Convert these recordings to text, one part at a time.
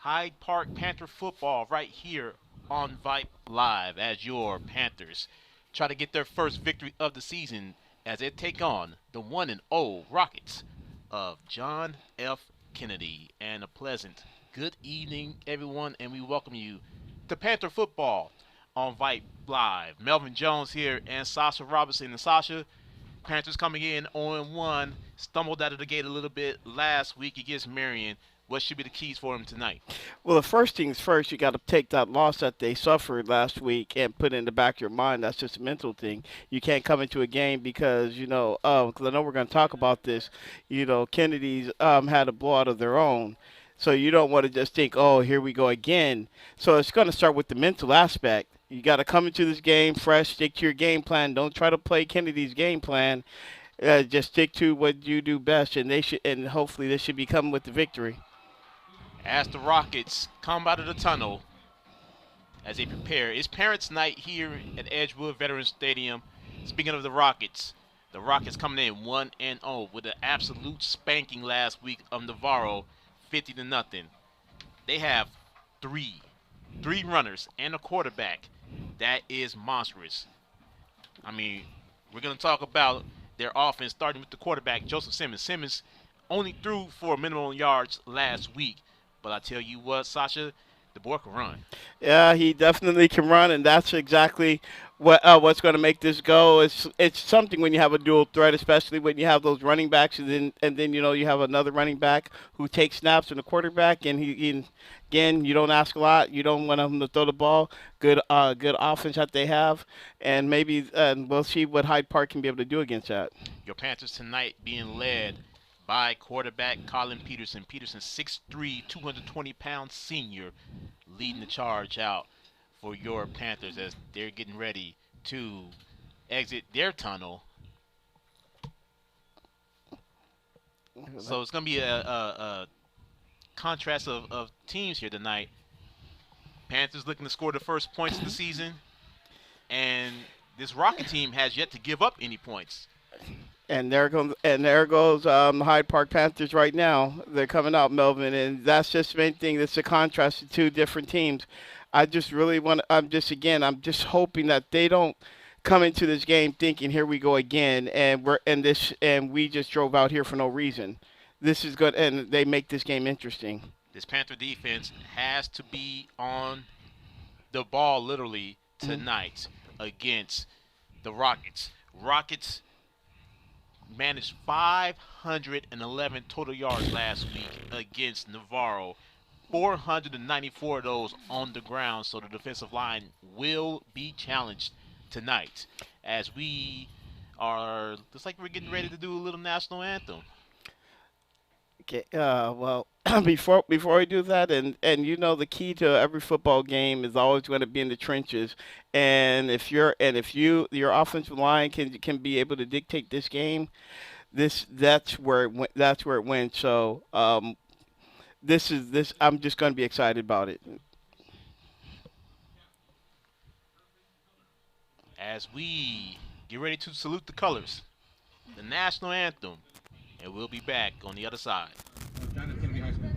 Hyde Park Panther football right here on Vype Live as your Panthers try to get their first victory of the season as they take on the 1 and 0 Rockets of John F. Kennedy. And a pleasant good evening, everyone, and we welcome you to Panther football on Vype Live. Melvin Jones here and Sasha Robinson. And Sasha, Panthers coming in 0-1, stumbled out of the gate a little bit last week against Marion. What should be the keys for him tonight? Well, the first things first, you got to take that loss that they suffered last week and put it in the back of your mind. That's just a mental thing. You can't come into a game because, because I know we're going to talk about this, Kennedy's had a blowout of their own. So you don't want to just think, oh, here we go again. So it's going to start with the mental aspect. You got to come into this game fresh, stick to your game plan. Don't try to play Kennedy's game plan. Just stick to what you do best, and hopefully they should be coming with the victory. As the Rockets come out of the tunnel as they prepare. It's Parents' Night here at Edgewood Veterans Stadium. Speaking of the Rockets coming in 1-0 with an absolute spanking last week of Navarro, 50 to nothing. They have three runners and a quarterback. That is monstrous. I mean, we're going to talk about their offense starting with the quarterback, Joseph Simmons. Simmons only threw for minimum yards last week. But I tell you what, Sasha, the boy can run. Yeah, he definitely can run, and that's exactly what's going to make this go. It's something when you have a dual threat, especially when you have those running backs, and then you have another running back who takes snaps and a quarterback, and again you don't ask a lot. You don't want him to throw the ball. Good offense that they have, and maybe we'll see what Hyde Park can be able to do against that. Your Panthers tonight being led by quarterback Colin Peterson. Peterson, 6'3", 220-pound senior, leading the charge out for your Panthers as they're getting ready to exit their tunnel. So it's going to be a contrast of teams here tonight. Panthers looking to score the first points of the season, and this Rocket team has yet to give up any points. And there goes the Hyde Park Panthers right now. They're coming out, Melvin, and that's just the main thing. That's a contrast to two different teams. I just really want. I'm just hoping that they don't come into this game thinking, here we go again, and we just drove out here for no reason. This is good, and they make this game interesting. This Panther defense has to be on the ball literally Mhm. tonight against the Rockets. Rockets managed 511 total yards last week against Navarro. 494 of those on the ground, so the defensive line will be challenged tonight as we are, looks like we're getting ready to do a little national anthem. Okay. Well, before we do that, and the key to every football game is always going to be in the trenches. And if your offensive line can be able to dictate this game, that's where it went. So this I'm just going to be excited about it. As we get ready to salute the colors, the national anthem, and we'll be back on the other side. John F. Kennedy High School.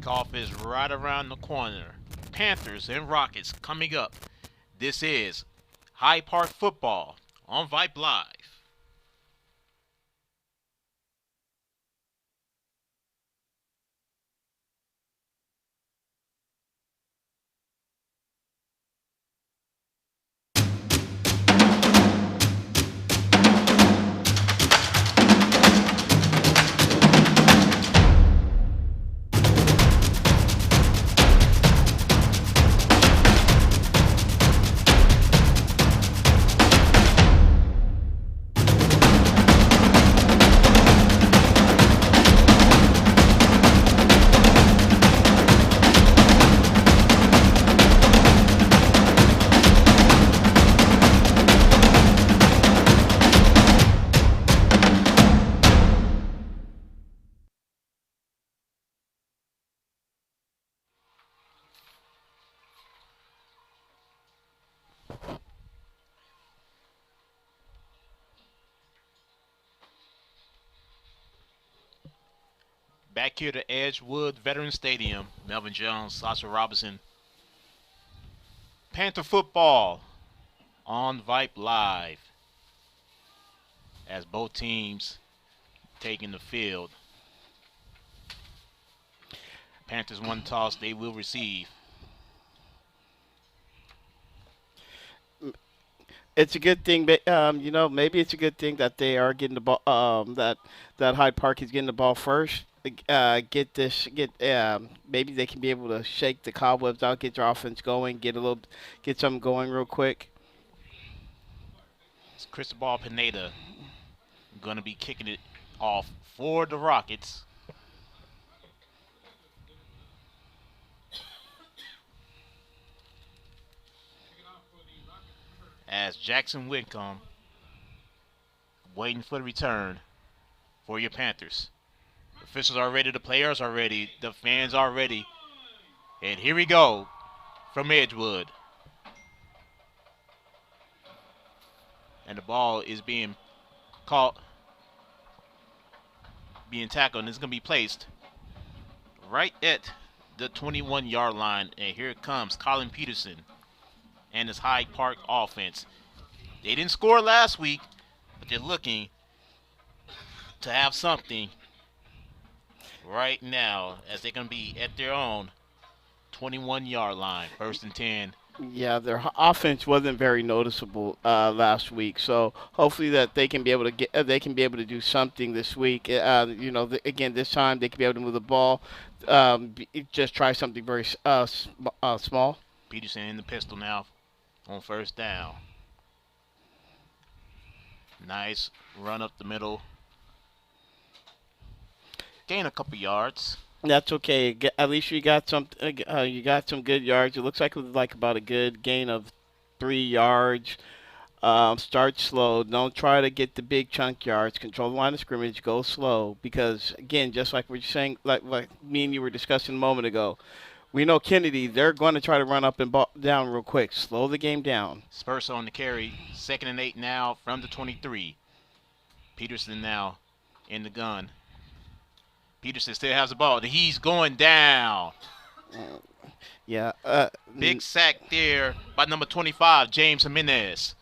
Kickoff is right around the corner. Panthers and Rockets coming up. This is Hyde Park Football on Vype Live. Back here to Edgewood Veterans Stadium. Melvin Jones, Sasha Robinson. Panther football on Vype Live as both teams taking the field. Panthers one toss, they will receive. It's a good thing, but maybe it's a good thing that they are getting the ball. That Hyde Park is getting the ball first. Maybe they can be able to shake the cobwebs out, get their offense going, get something going real quick. It's Cristobal Pineda going to be kicking it off for the Rockets. As Jackson Whitcomb waiting for the return for your Panthers. The officials are ready, the players are ready, the fans are ready. And here we go from Edgewood. And the ball is being caught, being tackled, and it's going to be placed right at the 21-yard line. And here it comes, Colin Peterson and his Hyde Park offense. They didn't score last week, but they're looking to have something right now as they're going to be at their own 21-yard line, 1st and 10. Yeah, their offense wasn't very noticeable last week, so hopefully that they can be able to do something this week. Again, this time they can be able to move the ball. Just try something very small. Peterson in the pistol now on 1st down. Nice run up the middle. Gain a couple yards. That's okay. At least you got some. You got some good yards. It looks like it was like about a good gain of 3 yards. Start slow. Don't try to get the big chunk yards. Control the line of scrimmage. Go slow because again, just like we are saying, like me and you were discussing a moment ago, we know Kennedy. They're going to try to run up and down real quick. Slow the game down. Spurs on the carry. 2nd and 8 now from the 23. Peterson now in the gun. Peterson still has the ball. He's going down. Yeah. Big sack there by number 25, James Jimenez.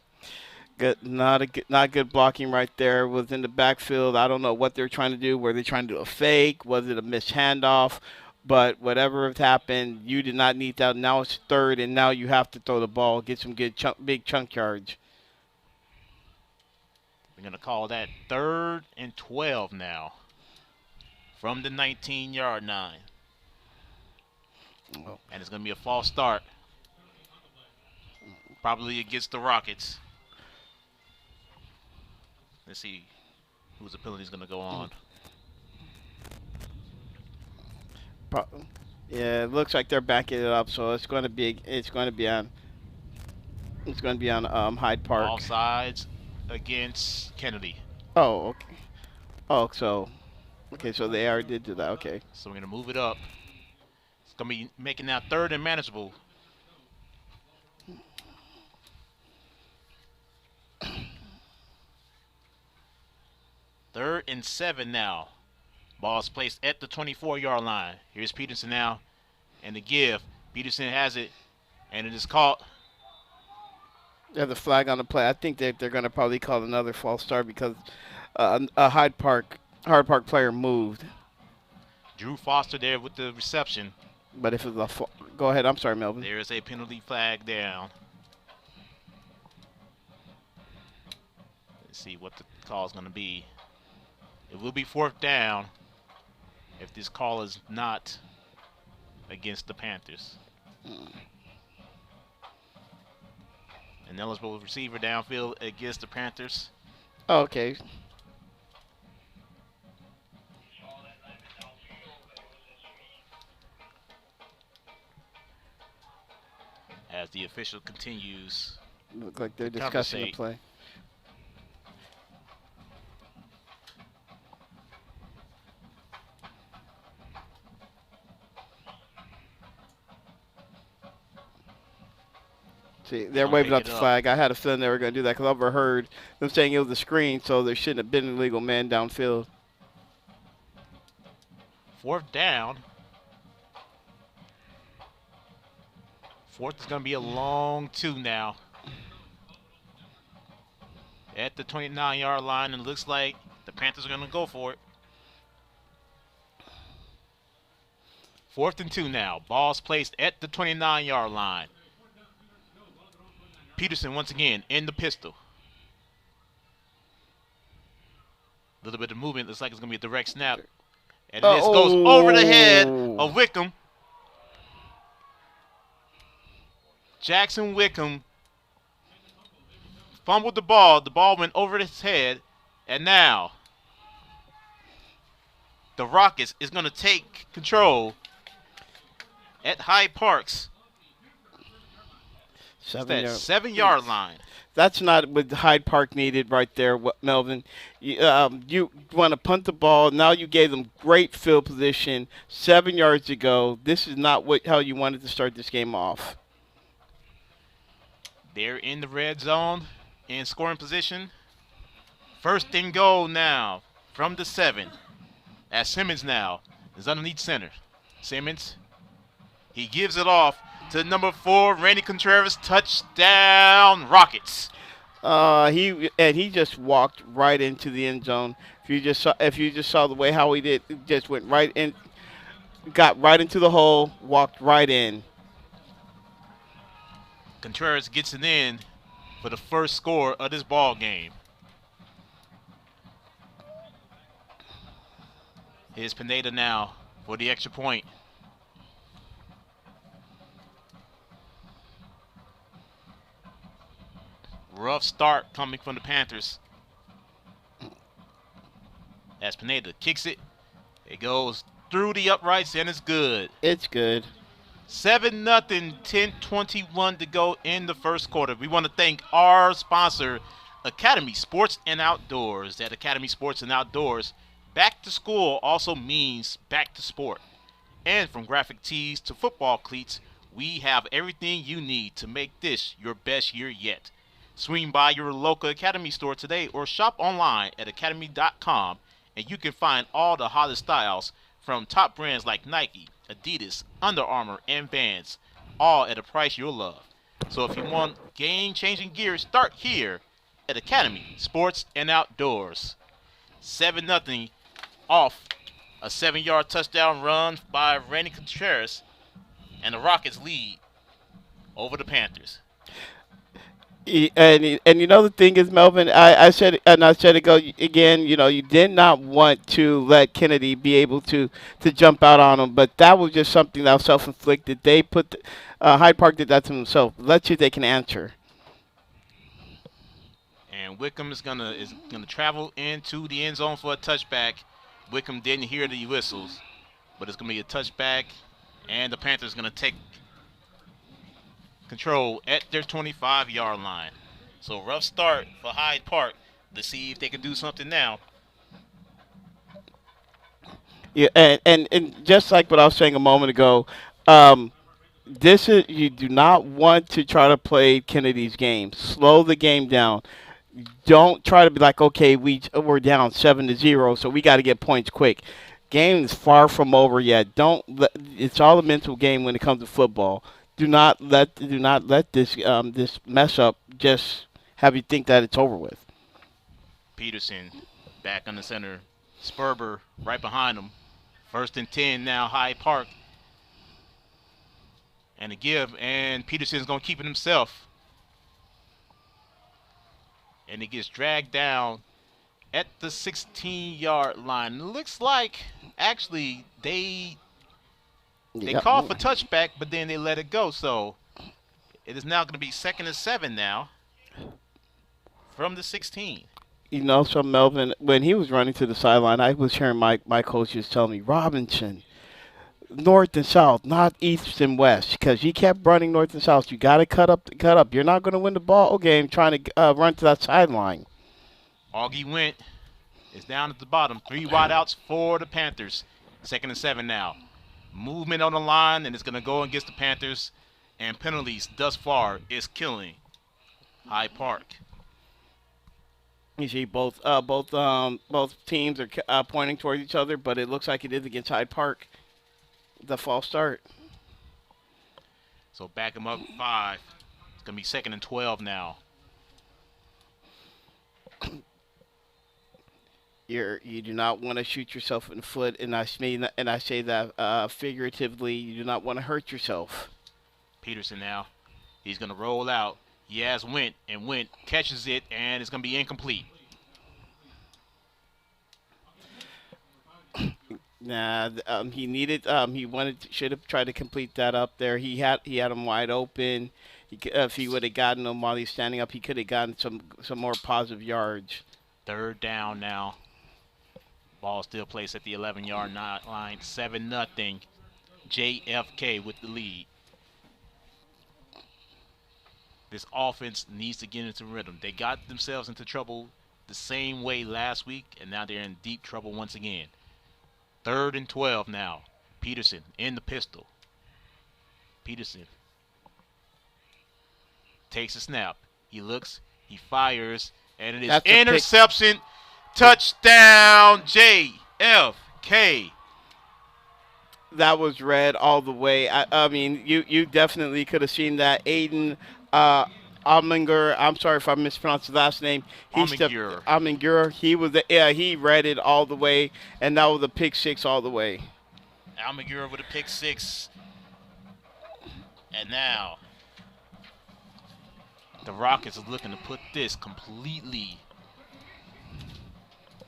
Good, not good blocking right there. Was in the backfield. I don't know what they're trying to do. Were they trying to do a fake? Was it a missed handoff? But whatever has happened, you did not need that. Now it's 3rd, and now you have to throw the ball, get some good big chunk yards. We're going to call that 3rd and 12 now from the 19-yard line. Oh. And it's going to be a false start. Probably against the Rockets. Let's see whose penalty is going to go on. Yeah, it looks like they're backing it up, so it's going to be on Hyde Park. All sides against Kennedy. Oh, okay. Oh, so they already did do that. Okay. So we're going to move it up. It's going to be making now 3rd and manageable. Third and 7 now. Ball is placed at the 24-yard line. Here's Peterson now and the give. Peterson has it, and it is caught. Yeah, the flag on the play. I think they're going to probably call another false start because a Hyde Park player moved. Drew Foster there with the reception. But if it's go ahead. I'm sorry, Melvin. There is a penalty flag down. Let's see what the call is going to be. It will be fourth down if this call is not against the Panthers. An eligible receiver downfield against the Panthers. Oh, okay. As the official continues Look like they're to discussing the conversate. play. See, they're Gonna waving pick up it the up. flag. I had a feeling they were going to do that because I overheard them saying it was a screen, so there shouldn't have been an illegal man downfield. Fourth down. Fourth is going to be a long two now. At the 29-yard line, and it looks like the Panthers are going to go for it. 4th and 2 now. Ball's placed at the 29-yard line. Peterson once again in the pistol. A little bit of movement. Looks like it's going to be a direct snap. And this goes over the head of Wickham. Jackson Wickham fumbled the ball. The ball went over his head. And now the Rockets is going to take control at Hyde Park's 7-yard line. That's not what Hyde Park needed right there, Melvin. You want to punt the ball. Now you gave them great field position 7 yards to go. This is not how you wanted to start this game off. They're in the red zone in scoring position. 1st and goal now from the 7. As Simmons now is underneath center. Simmons, he gives it off to number 4, Randy Contreras. Touchdown, Rockets. He just walked right into the end zone. If you just saw the way how he did, just went right in, got right into the hole, walked right in. Contreras gets it in for the first score of this ball game. Here's Pineda now for the extra point. Rough start coming from the Panthers. As Pineda kicks it, it goes through the uprights and it's good. It's good. 7-0, 10:21 to go in the first quarter. We want to thank our sponsor, Academy Sports and Outdoors. At Academy Sports and Outdoors, back to school also means back to sport. And from graphic tees to football cleats, we have everything you need to make this your best year yet. Swing by your local Academy store today or shop online at academy.com and you can find all the hottest styles from top brands like Nike, Adidas, Under Armour, and Vans, all at a price you'll love. So if you want game-changing gear, start here at Academy Sports and Outdoors. 7-0 off a 7-yard touchdown run by Randy Contreras, and the Rockets lead over the Panthers. And you know the thing is, Melvin, I said it go again. You know, you did not want to let Kennedy be able to jump out on him, but that was just something that was self-inflicted. They put Hyde Park did that to themselves. Let's see if they can answer. And Wickham is gonna travel into the end zone for a touchback. Wickham didn't hear the whistles, but it's gonna be a touchback, and the Panthers gonna take control at their 25-yard line. So rough start for Hyde Park. Let's see if they can do something now. Yeah, and just like what I was saying a moment ago, this is you do not want to try to play Kennedy's game. Slow the game down. Don't try to be like, okay, we're down 7-0, so we got to get points quick. Game is far from over yet. Don't let, it's all a mental game when it comes to football. Do not let this mess up just have you think that it's over with. Peterson back on the center. Sperber right behind him. First and 10 now, Hyde Park. And a give, and Peterson's going to keep it himself. And it gets dragged down at the 16-yard line. It looks like, actually, they Yeah. called for touchback, but then they let it go. So it is now going to be 2nd and 7 now from the 16. So Melvin, when he was running to the sideline, I was hearing my coaches tell me, Robinson, north and south, not east and west, because he kept running north and south. You got to cut up, cut up. You're not going to win the ball game trying to run to that sideline. Augie went. Is down at the bottom. 3 wideouts for the Panthers. 2nd and 7 now. Movement on the line, and it's going to go against the Panthers. And penalties thus far is killing Hyde Park. You see, both teams are pointing towards each other, but it looks like it is against Hyde Park. The false start. So back him up 5. It's going to be 2nd and 12 now. You do not want to shoot yourself in the foot, and I say that figuratively. You do not want to hurt yourself. Peterson now. He's going to roll out. Yaz went, catches it, and it's going to be incomplete. Nah, should have tried to complete that up there. He had him wide open. If he would have gotten him while he's standing up, he could have gotten some more positive yards. 3rd down now. Ball still placed at the 11-yard line. 7-0. JFK with the lead. This offense needs to get into rhythm. They got themselves into trouble the same way last week, and now they're in deep trouble once again. 3rd and 12 now. Peterson in the pistol. Peterson takes a snap. He looks, he fires, and it is interception. Touchdown, JFK. That was red all the way. I mean, you definitely could have seen that. Aiden Alminger, I'm sorry if I mispronounced his last name. Alminger. He read it all the way, and that was a pick 6 all the way. Alminger with a pick 6. And now the Rockets are looking to put this completely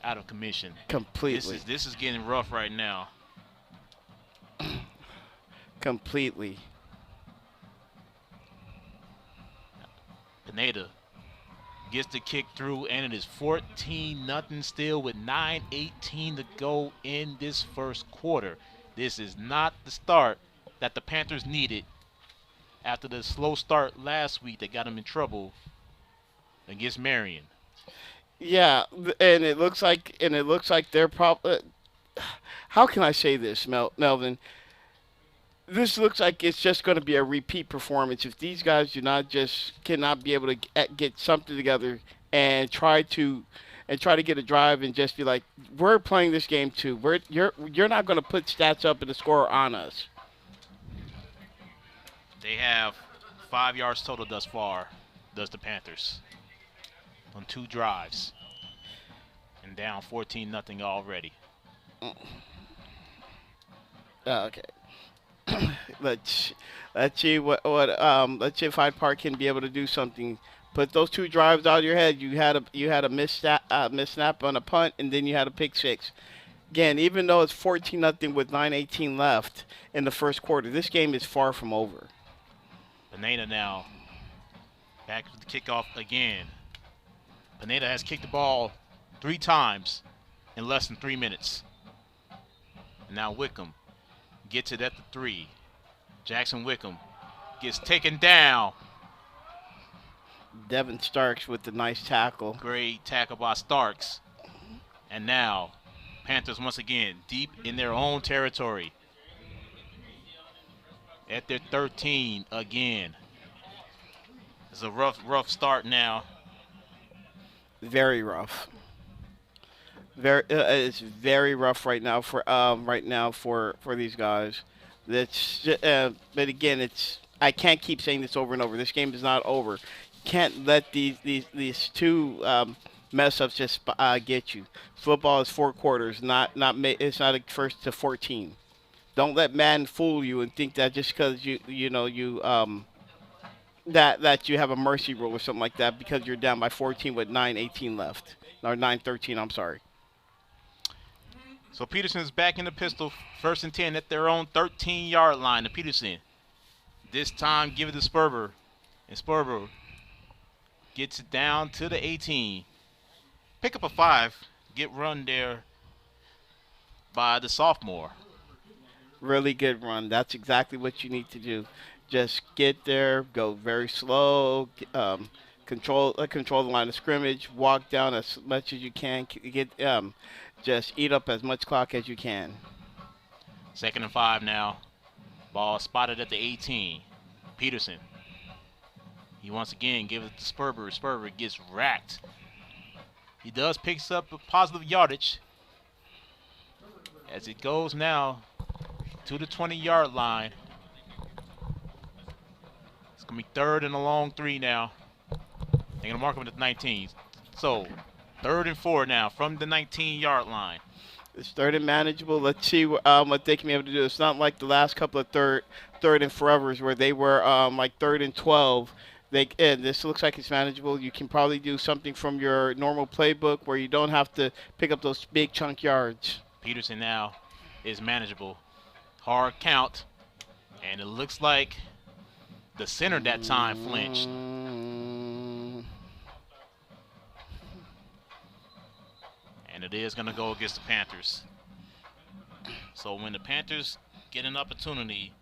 out of commission. Completely. This is getting rough right now. Completely. Pineda gets the kick through, and it is 14-0 still with 9:18 to go in this first quarter. This is not the start that the Panthers needed after the slow start last week that got them in trouble against Marion. Yeah, and it looks like they're probably. How can I say this, Melvin? This looks like it's just going to be a repeat performance if these guys cannot be able to get something together and try to get a drive and just be like, we're playing this game too. You're not going to put stats up and the score on us. They have 5 yards total thus far, does the Panthers, on 2 drives, and down 14-0 already. Okay. let's see let's see if Hyde Park can be able to do something. Put those 2 drives out of your head. You had a miss snap on a punt, and then you had a pick 6. Again, even though it's 14-0 with 9:18 left in the first quarter, this game is far from over. Pineda now back to the kickoff again. Pineda has kicked the ball 3 times in less than 3 minutes. Now Wickham gets it at the 3. Jackson Wickham gets taken down. Devin Starks with the nice tackle. Great tackle by Starks. And now Panthers once again deep in their own territory. At their 13 again. It's a rough start now. Very rough. It's very rough right now for these guys. But again, it's I can't keep saying this over and over. This game is not over. You can't let these two mess ups just get you. Football is 4 quarters, it's not a first to 14. Don't let Madden fool you and think that just because that you have a mercy rule or something like that because you're down by 14 with 9:18 left or 9:13. I'm sorry. So Peterson's back in the pistol, 1st and 10 at their own 13-yard line to Peterson. This time, give it to Sperber. And Sperber gets it down to the 18. Pick up a 5. Get run there by the sophomore. Really good run. That's exactly what you need to do. Just get there, go very slow, control the line of scrimmage, walk down as much as you can, just eat up as much clock as you can. 2nd and 5 now. Ball spotted at the 18. Peterson. He once again gives it to Sperber. Sperber gets racked. He does picks up a positive yardage as it goes now to the 20-yard line. It's going to be 3rd and a long 3 now. They're going to mark him at the 19. So, 3rd and 4 now from the 19-yard line. It's 3rd and manageable. Let's see what they can be able to do. It's not like the last couple of third and forevers where they were like 3rd and 12. This looks like it's manageable. You can probably do something from your normal playbook where you don't have to pick up those big chunk yards. Peterson now is manageable. Hard count. And it looks like the center that time flinched. And it is going to go against the Panthers. So when the Panthers get an opportunity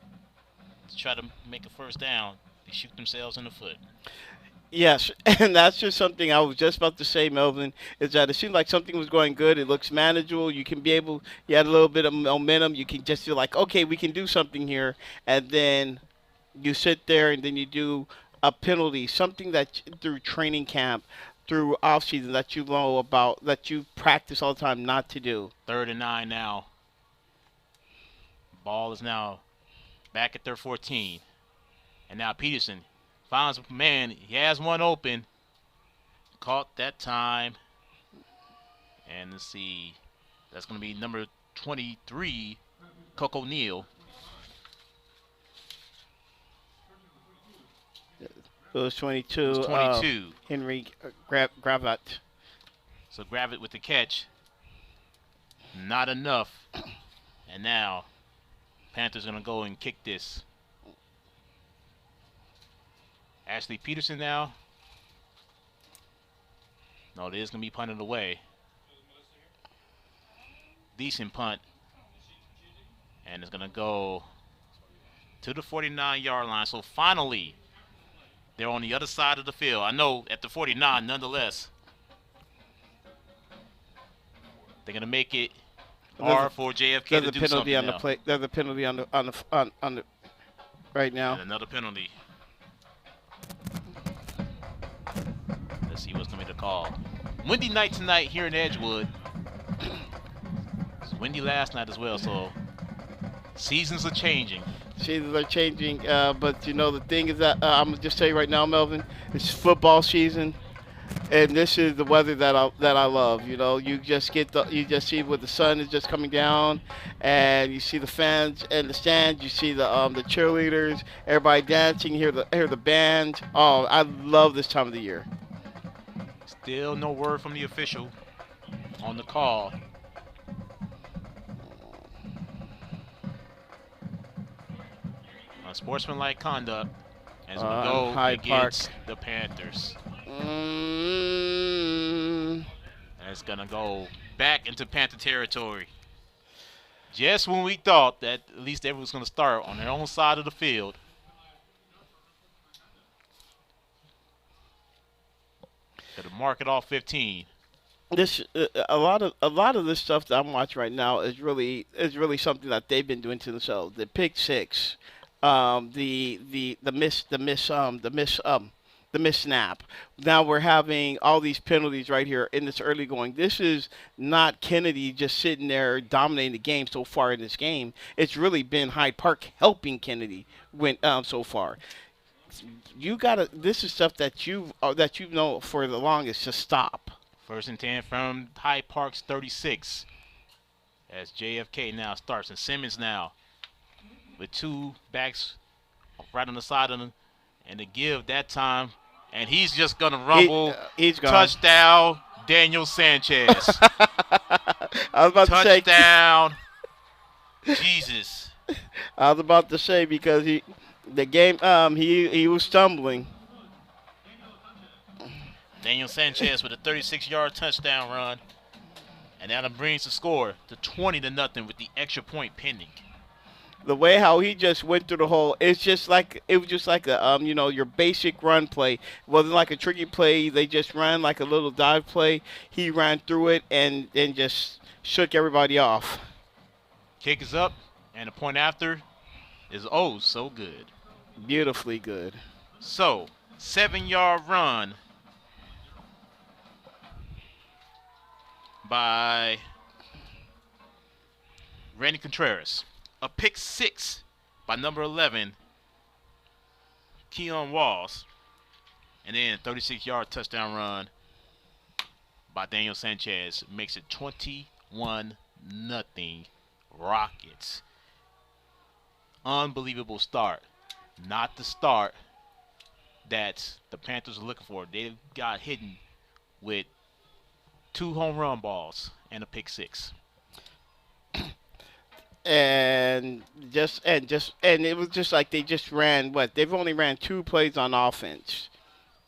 to try to make a 1st down, they shoot themselves in the foot. Yes, and that's just something I was just about to say, Melvin, is that it seemed like something was going good. It looks manageable. You had a little bit of momentum. You can just feel like, okay, we can do something here. And then you sit there and then you do a penalty, something that through training camp, through off-season that you know about, that you practice all the time not to do. 3rd and 9 now. Ball is now back at their 14. And now Peterson finds a man. He has one open. Caught that time. And let's see. That's going to be number 23, Coco Neal. It was 22. It was 22. Henry Gravat. So Gravitt with the catch. Not enough. And now Panthers going to go and kick this. Ashley Peterson now. No, it is going to be punted away. Decent punt. And it's going to go to the 49-yard line. So finally, they're on the other side of the field. I know at the 49, nonetheless. They're going to make it hard for JFK to do something now. There's a penalty on the right now. And another penalty. Let's see what's going to be the call. Windy night tonight here in Edgewood. It was windy last night as well, so seasons are changing. Seasons are changing, but the thing is that I'm gonna just tell you right now, Melvin, it's football season, and this is the weather that I love. You just see where the sun is just coming down, and you see the fans in the stands. You see the cheerleaders, everybody dancing. Hear the band. Oh, I love this time of the year. Still no word from the official on the call. Sportsmanlike conduct as we go against the Panthers. And it's going to go back into Panther territory. Just when we thought that at least everyone's going to start on their own side of the field. Got to mark it off 15. A lot of this stuff that I'm watching right now is really something that they've been doing to themselves. The pick six. The the missed snap. Now we're having all these penalties right here in this early going. This is not Kennedy just sitting there dominating the game so far in this game. It's really been Hyde Park helping Kennedy win so far. You gotta. This is stuff that you know for the longest to stop. 1st and 10 from Hyde Park's 36. As JFK now starts, and Simmons now with 2 backs right on the side of him, and to give that time, and he's just gonna rumble. He's gone. Touchdown, Daniel Sanchez. I was about to say. Touchdown. Jesus. I was about to say because he was stumbling. Daniel Sanchez with a 36-yard touchdown run, and that brings the score to 20-0 with the extra point pending. The way how he just went through the hole, it was just like a your basic run play. It wasn't like a tricky play. They just ran like a little dive play. He ran through it and just shook everybody off. Kick is up, and the point after is oh so good. Beautifully good. So 7-yard run by Randy Contreras. A pick 6 by number 11, Keon Walls. And then a 36-yard touchdown run by Daniel Sanchez makes it 21-0 Rockets. Unbelievable start. Not the start that the Panthers are looking for. They got hidden with 2 home run balls and a pick 6. And it was just like they just ran they've only ran 2 plays on offense,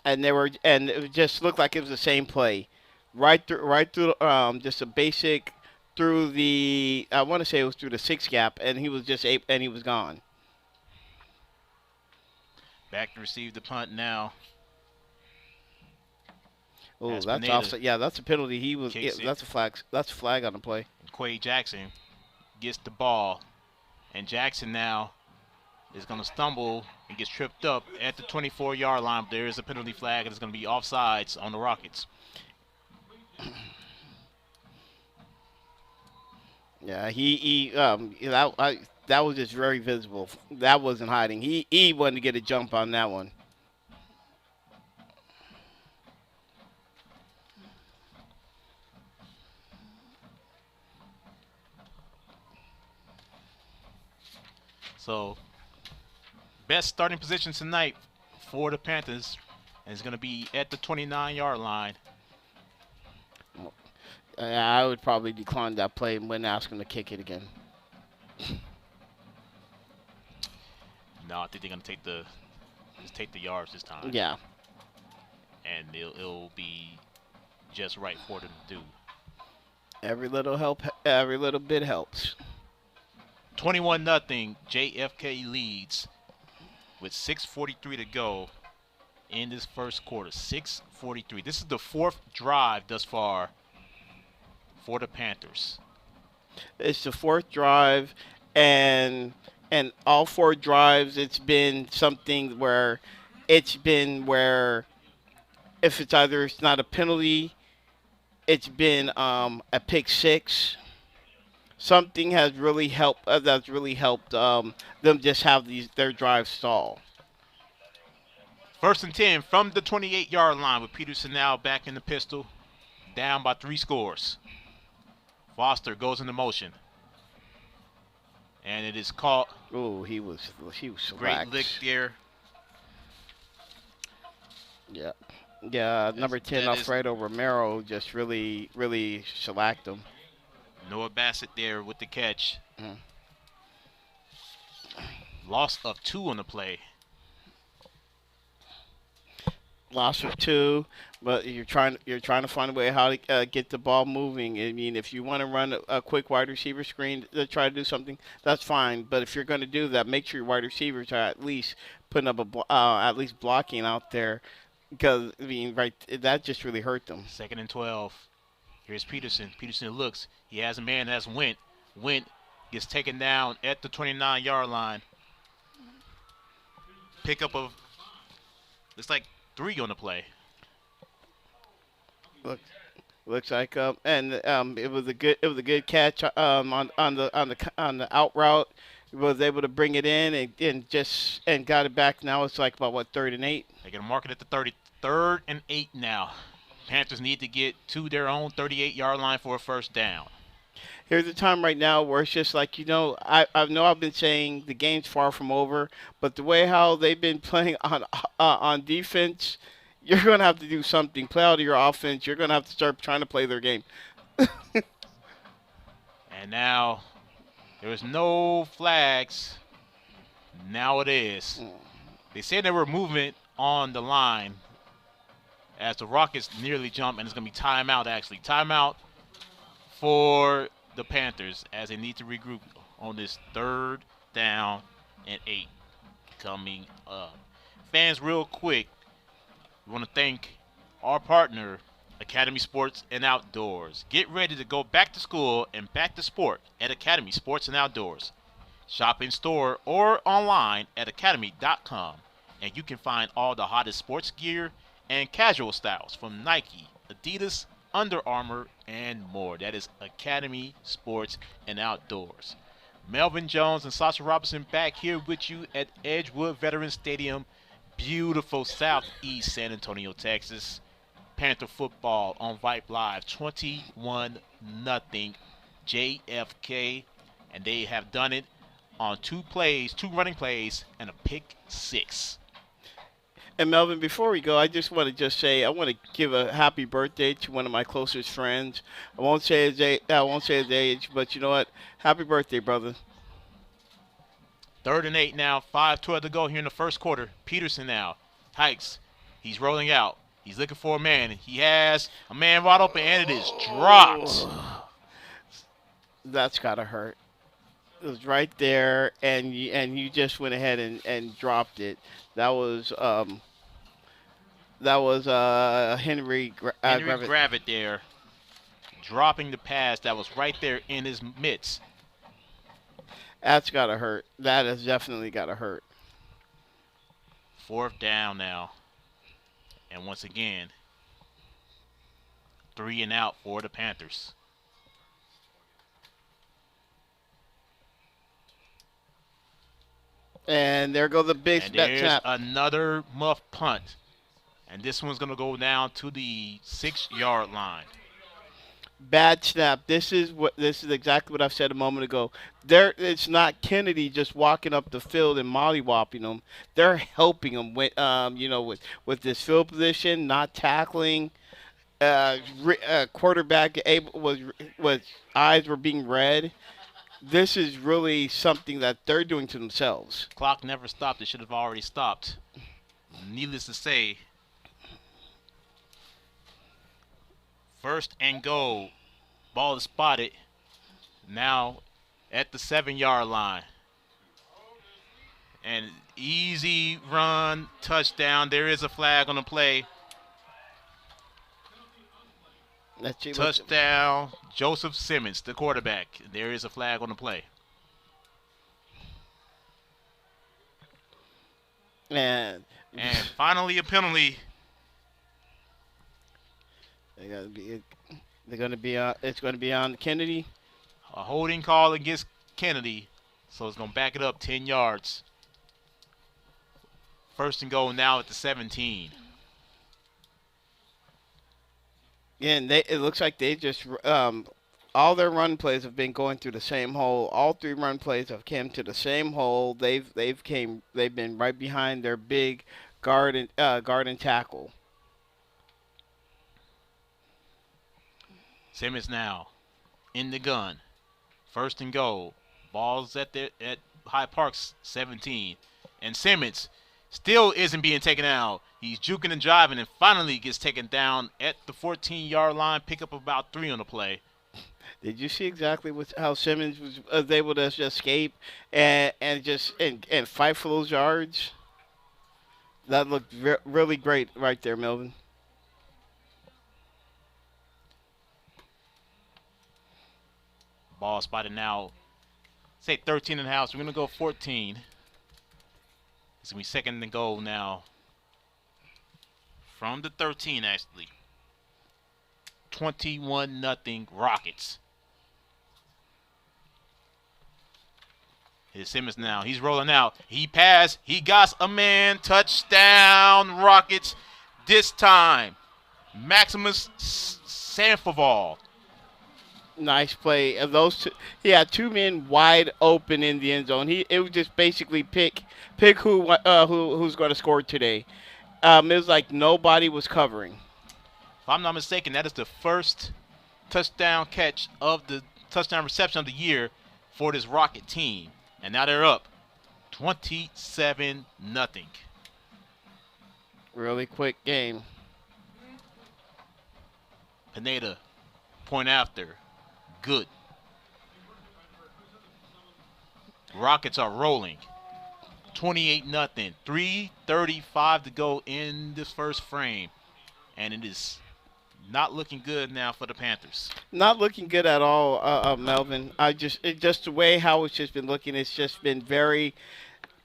and it just looked like it was the same play, right through just a basic through the I want to say it was through the 6 gap, and he was gone. Back to receive the punt now. Oh, that's offside. Yeah, that's a penalty. That's a flag. That's a flag on the play. Quay Jackson gets the ball, and Jackson now is going to stumble and gets tripped up at the 24-yard line. But there is a penalty flag, and it's going to be offsides on the Rockets. Yeah, that was just very visible. That wasn't hiding. He wanted to get a jump on that one. So, best starting position tonight for the Panthers is going to be at the 29-yard line. I would probably decline that play and wouldn't ask him to kick it again. No, I think they're going to take the yards this time. Yeah. And it'll be just right for them to do. Every little bit helps. 21-0, JFK leads with 6:43 to go in this first quarter. 6:43. This is the 4th drive thus far for the Panthers. It's the 4th drive, and all 4 drives, it's been something where if it's not a penalty, it's been a pick 6. Something has really helped. That's really helped them just have their drives stall. 1st and 10 from the 28-yard line with Peterson now back in the pistol, down by 3 scores. Foster goes into motion, and it is caught. Oh, he was Great lick there. Yeah. Number 10 Alfredo Romero just really shellacked him. Noah Bassett there with the catch. Loss of 2 on the play. Loss of 2, but you're trying to find a way how to get the ball moving. I mean, if you want to run a quick wide receiver screen to try to do something, that's fine. But if you're going to do that, make sure your wide receivers are at least putting up at least blocking out there, because I mean, that just really hurt them. 2nd and 12. Here's Peterson. Peterson looks. He has a man. That's Went. Went gets taken down at the 29-yard line. Pickup of, looks like 3 on the play. Look, looks like it was a good catch on the out route. He was able to bring it in and got it back. Now it's like about what, 3rd and 8. They're going to mark it at the 3rd and 8 now. Panthers need to get to their own 38-yard line for a first down. Here's a time right now where it's just like, I know I've been saying the game's far from over, but the way how they've been playing on defense, you're going to have to do something. Play out of your offense. You're going to have to start trying to play their game. And now there was no flags. Now it is. They said there were movement on the line as the Rockets nearly jump, and it's going to be timeout, actually. Timeout for the Panthers as they need to regroup on this 3rd down and 8 coming up. Fans, real quick, we want to thank our partner, Academy Sports and Outdoors. Get ready to go back to school and back to sport at Academy Sports and Outdoors. Shop in store or online at academy.com, and you can find all the hottest sports gear and casual styles from Nike, Adidas, Under Armour, and more. That is Academy Sports and Outdoors. Melvin Jones and Sasha Robinson back here with you at Edgewood Veterans Stadium, beautiful southeast San Antonio, Texas. Panther football on Vype Live, 21-0 JFK, and they have done it on 2 running plays, and a pick 6. And Melvin, before we go, I just want to say I want to give a happy birthday to one of my closest friends. I won't say his age, but you know what? Happy birthday, brother. 3rd and 8 now, 5:12 to go here in the first quarter. Peterson now hikes. He's rolling out. He's looking for a man. He has a man wide open, and it is dropped. That's gotta hurt. It was right there, and you just went ahead and dropped it. That was Henry Gravitt there, dropping the pass that was right there in his midst. That's gotta hurt. That has definitely gotta hurt. 4th down now, and once again, 3 and out for the Panthers. And there go the big And there's snap. Another muff punt. And this one's going to go down to the 6-yard line. Bad snap. This is exactly what I've said a moment ago. It's not Kennedy just walking up the field and mollywopping them. They're helping him with with this field position, not tackling. Quarterback was eyes were being read. This is really something that they're doing to themselves. Clock never stopped. It should have already stopped. Needless to say, 1st and goal. Ball is spotted. Now at the 7-yard line. And easy run, touchdown. There is a flag on the play. Touchdown, Joseph Simmons, the quarterback. There is a flag on the play. And finally a penalty. It's going to be on Kennedy. A holding call against Kennedy. So it's going to back it up 10 yards. 1st and goal now at the 17. And it looks like they just all their run plays have been going through the same hole. All 3 run plays have come to the same hole. They've been right behind their big guard and tackle. Simmons now in the gun. 1st and goal. Ball's at Hyde Park's 17. And Simmons still isn't being taken out. He's juking and driving and finally gets taken down at the 14-yard line. Pick up about 3 on the play. Did you see exactly how Simmons was able to just escape and fight for those yards? That looked really great right there, Melvin. Ball spotted now. Say 13 and a half. So we're going to go 14. It's going to be 2nd and goal now. from the 13 actually. 21-0 Rockets. Here's Simmons now. He's rolling out. He passed. He got a man. Touchdown Rockets. This time, Maximus Sanfoval. Nice play. Of those two, he had two men wide open in the end zone. It was just basically pick who's going to score today. It was like nobody was covering. If I'm not mistaken, that is the first touchdown catch of the touchdown reception of the year for this Rocket team. And now they're up 27-0. Really quick game. Pineda, point after. Good. Rockets are rolling. 28-0. 3:35 to go in this first frame. And it is not looking good now for the Panthers. Not looking good at all, Melvin. Just the way how it's just been looking, it's just been very,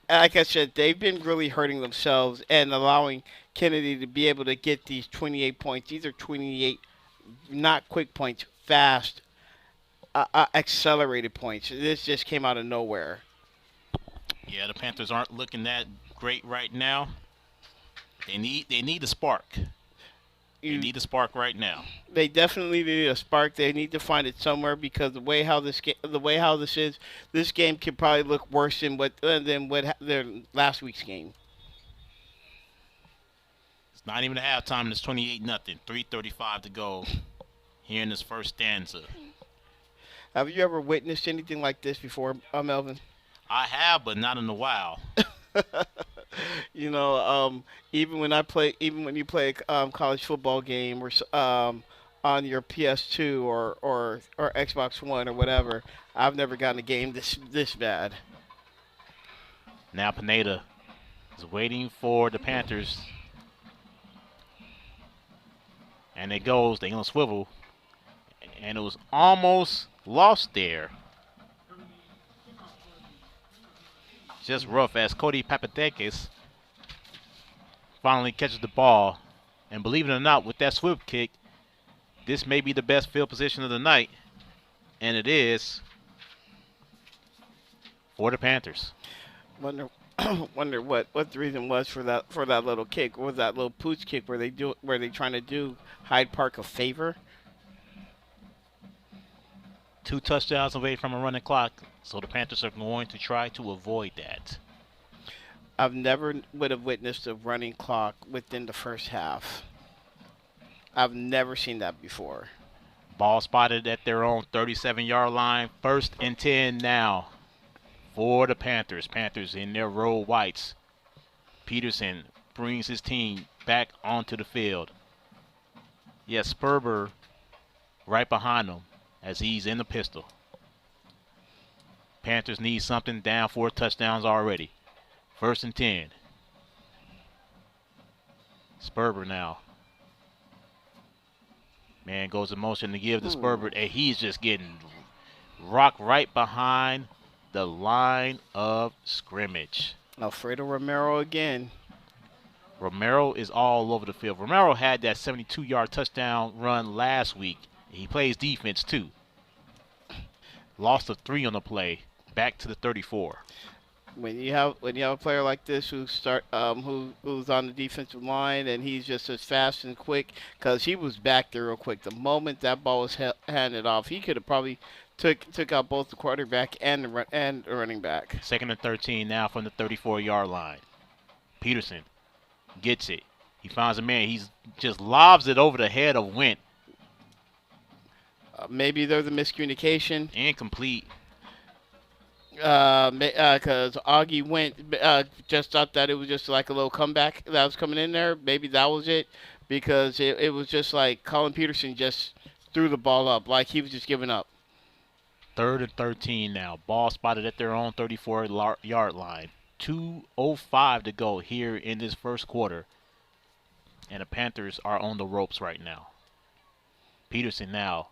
like I said, they've been really hurting themselves and allowing Kennedy to be able to get these 28 points. These are 28, not quick points, fast, accelerated points. This just came out of nowhere. Yeah, the Panthers aren't looking that great right now. They need a spark. They need a spark right now. They definitely need a spark. They need to find it somewhere because the way how this is, this game could probably look worse than their last week's game. It's not even a halftime. It's 28-0. 3:35 to go here in this first stanza. Have you ever witnessed anything like this before, Melvin? I have, but not in a while. You know, even when you play a college football game or on your PS2 or Xbox One or whatever, I've never gotten a game this bad. Now Pineda is waiting for the Panthers. And it goes, they're going to swivel. And it was almost lost there. Just rough as Cody Papadakis finally catches the ball. And believe it or not, with that swift kick, this may be the best field position of the night. And it is for the Panthers. Wonder what the reason was for that little kick. What was that little pooch kick where they trying to do Hyde Park a favor? 2 touchdowns away from a running clock, so the Panthers are going to try to avoid that. I've never would have witnessed a running clock within the first half. I've never seen that before. Ball spotted at their own 37-yard line. 1st and 10 now for the Panthers. Panthers in their road whites. Peterson brings his team back onto the field. Yes, Sperber right behind him as he's in the pistol. Panthers need something, down 4 touchdowns already. 1st and 10. Sperber now. Man goes in motion to give to Sperber, and he's just getting rocked right behind the line of scrimmage. Alfredo Romero again. Romero is all over the field. Romero had that 72-yard touchdown run last week. He plays defense too. Lost of 3 on the play. Back to the 34. When you have a player like this who's on the defensive line and he's just as fast and quick, because he was back there real quick. The moment that ball was handed off, he could have probably took out both the quarterback and the running back. 2nd and 13 now from the 34-yard line. Peterson gets it. He finds a man. He just lobs it over the head of Went. Maybe there's a miscommunication. Incomplete. Because Augie Went just thought that it was just like a little comeback that was coming in there. Maybe that was it, because it was just like Colin Peterson just threw the ball up like he was just giving up. 3rd and 13 now. Ball spotted at their own 34-yard line. 2:05 to go here in this first quarter. And the Panthers are on the ropes right now. Peterson now.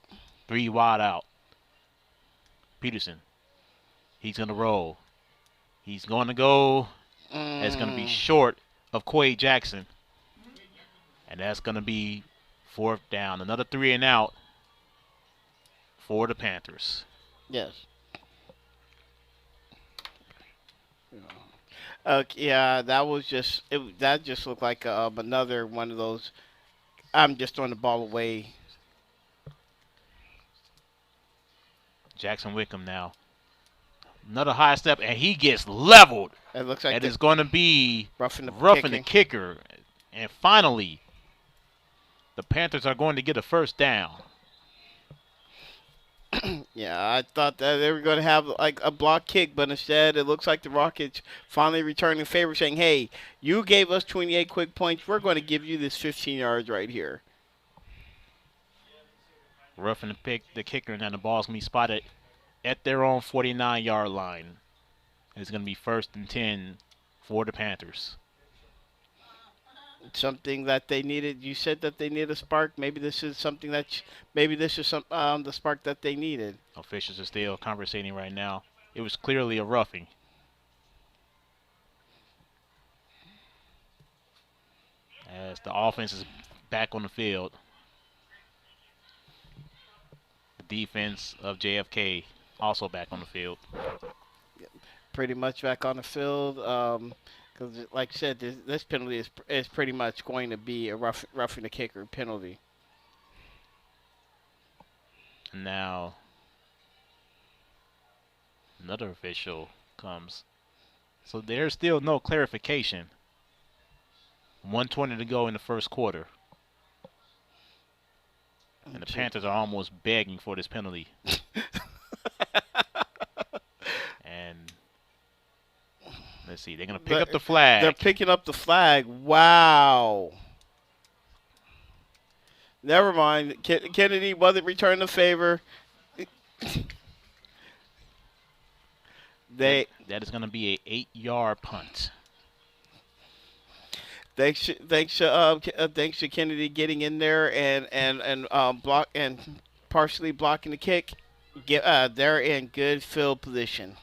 3 wide out. Peterson. He's going to roll. He's going to go. It's going to be short of Quay Jackson. And that's going to be fourth down. Another 3 and out for the Panthers. Yes. Yeah, that was just that just looked like another one of those. I'm just throwing the ball away. Jackson Wickham now. Another high step, and he gets leveled. It looks like It is going to be roughing the kicker. And finally, the Panthers are going to get a first down. Yeah, I thought that they were going to have like a block kick, but instead it looks like the Rockets finally returning favor, saying, "Hey, you gave us 28 quick points. We're going to give you this 15 yards right here." Roughing the kicker, and then the ball's going to be spotted at their own 49-yard line. It's going to be 1st and 10 for the Panthers. Something that they needed. You said that they needed a spark. Maybe this is something that. Maybe this is some the spark that they needed. Officials are still conversating right now. It was clearly a roughing. As the offense is back on the field. The defense of JFK also back on the field. Pretty much back on the field. Because, like I said, this penalty is pretty much going to be a roughing the kicker penalty. And now, another official comes. So there's still no clarification. 1:20 to go in the first quarter. And the Panthers are almost begging for this penalty. And let's see, they're going to pick up the flag. They're picking up the flag. Wow. Never mind. Kennedy wasn't returning the favor. That is going to be a 8-yard punt. Thanks to Kennedy getting in there and block and partially blocking the kick. They're in good field position.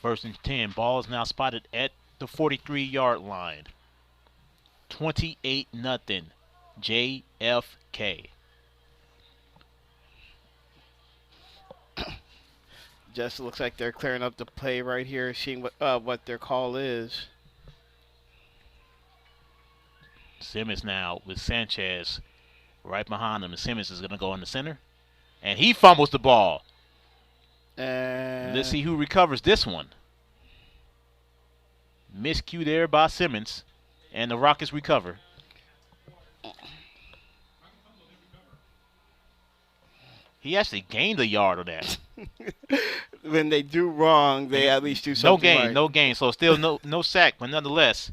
1st and 10. Ball is now spotted at the 43-yard line. 28-0. JFK. Just looks like they're clearing up the play right here, seeing what their call is. Simmons now with Sanchez right behind him. And Simmons is going to go in the center. And he fumbles the ball. Let's see who recovers this one. Miscue there by Simmons. And the Rockets recover. He actually gained a yard on that. When they do wrong, they at least do something right. No gain. So still no sack, but nonetheless,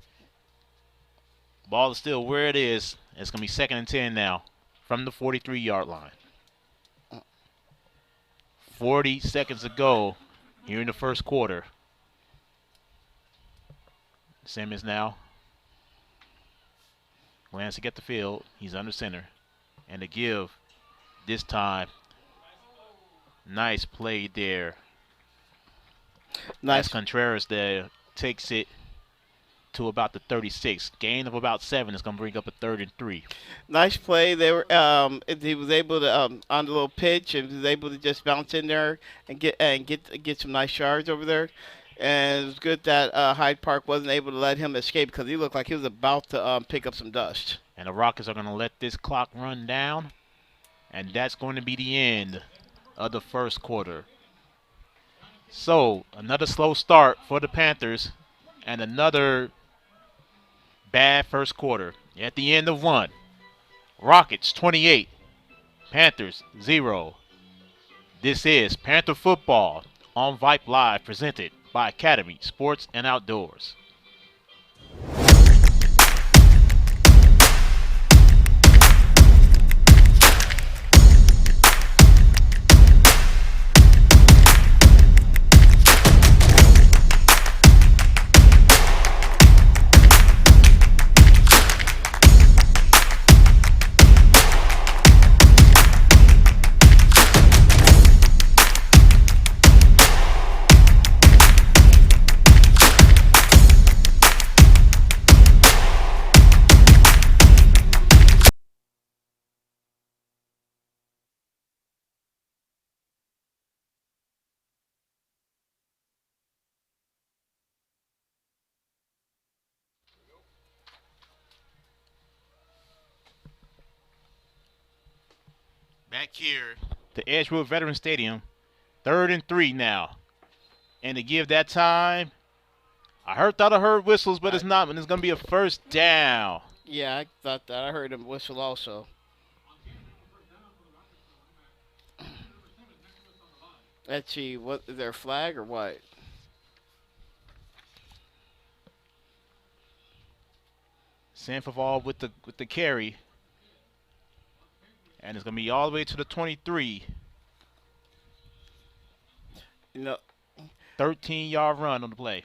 ball is still where it is. It's going to be 2nd and 10 now from the 43-yard line. 40 seconds to go here in the first quarter. Simmons now. Glance to get the field. He's under center. And to give this time. Nice play there. Nice. As Contreras there takes it to about the 36. Gain of about 7 is going to bring up a 3rd and 3. Nice play. They were he was able to on the little pitch and was able to just bounce in there and get some nice yards over there. And it was good that Hyde Park wasn't able to let him escape because he looked like he was about to pick up some dust. And the Rockets are going to let this clock run down. And that's going to be the end of the first quarter. So, another slow start for the Panthers and another bad first quarter. At the end of one, Rockets 28, Panthers 0. This is Panther Football on Vype Live, presented by Academy Sports and Outdoors. Back here, the Edgewood Veterans Stadium, 3rd and 3 now. And to give that time, thought I heard whistles, but it's not. And it's gonna be a first down. Yeah, I thought that. I heard him whistle also. Let's see, what is their flag or what? Sanfoval with the carry, and it's gonna be all the way to the 23. You know, 13-yard run on the play.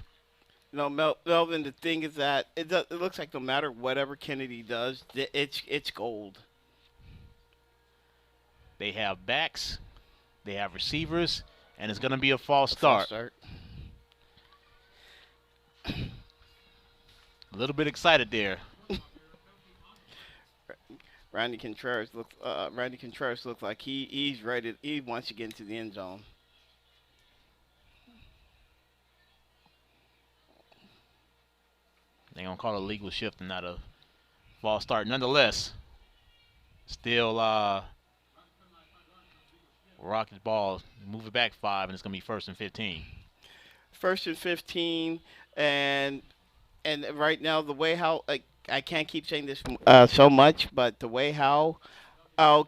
Melvin. The thing is that it looks like no matter whatever Kennedy does, it's gold. They have backs, they have receivers, and it's gonna be a false False start. start. A little bit excited there. Randy Contreras looks like he's ready. He wants to get into the end zone. They're gonna call it a legal shift and not a false start. Nonetheless, still Rockets ball, move it back 5, and it's gonna be 1st and 15. 1st and 15, and right now the way how, like, I can't keep saying this so much, but the way how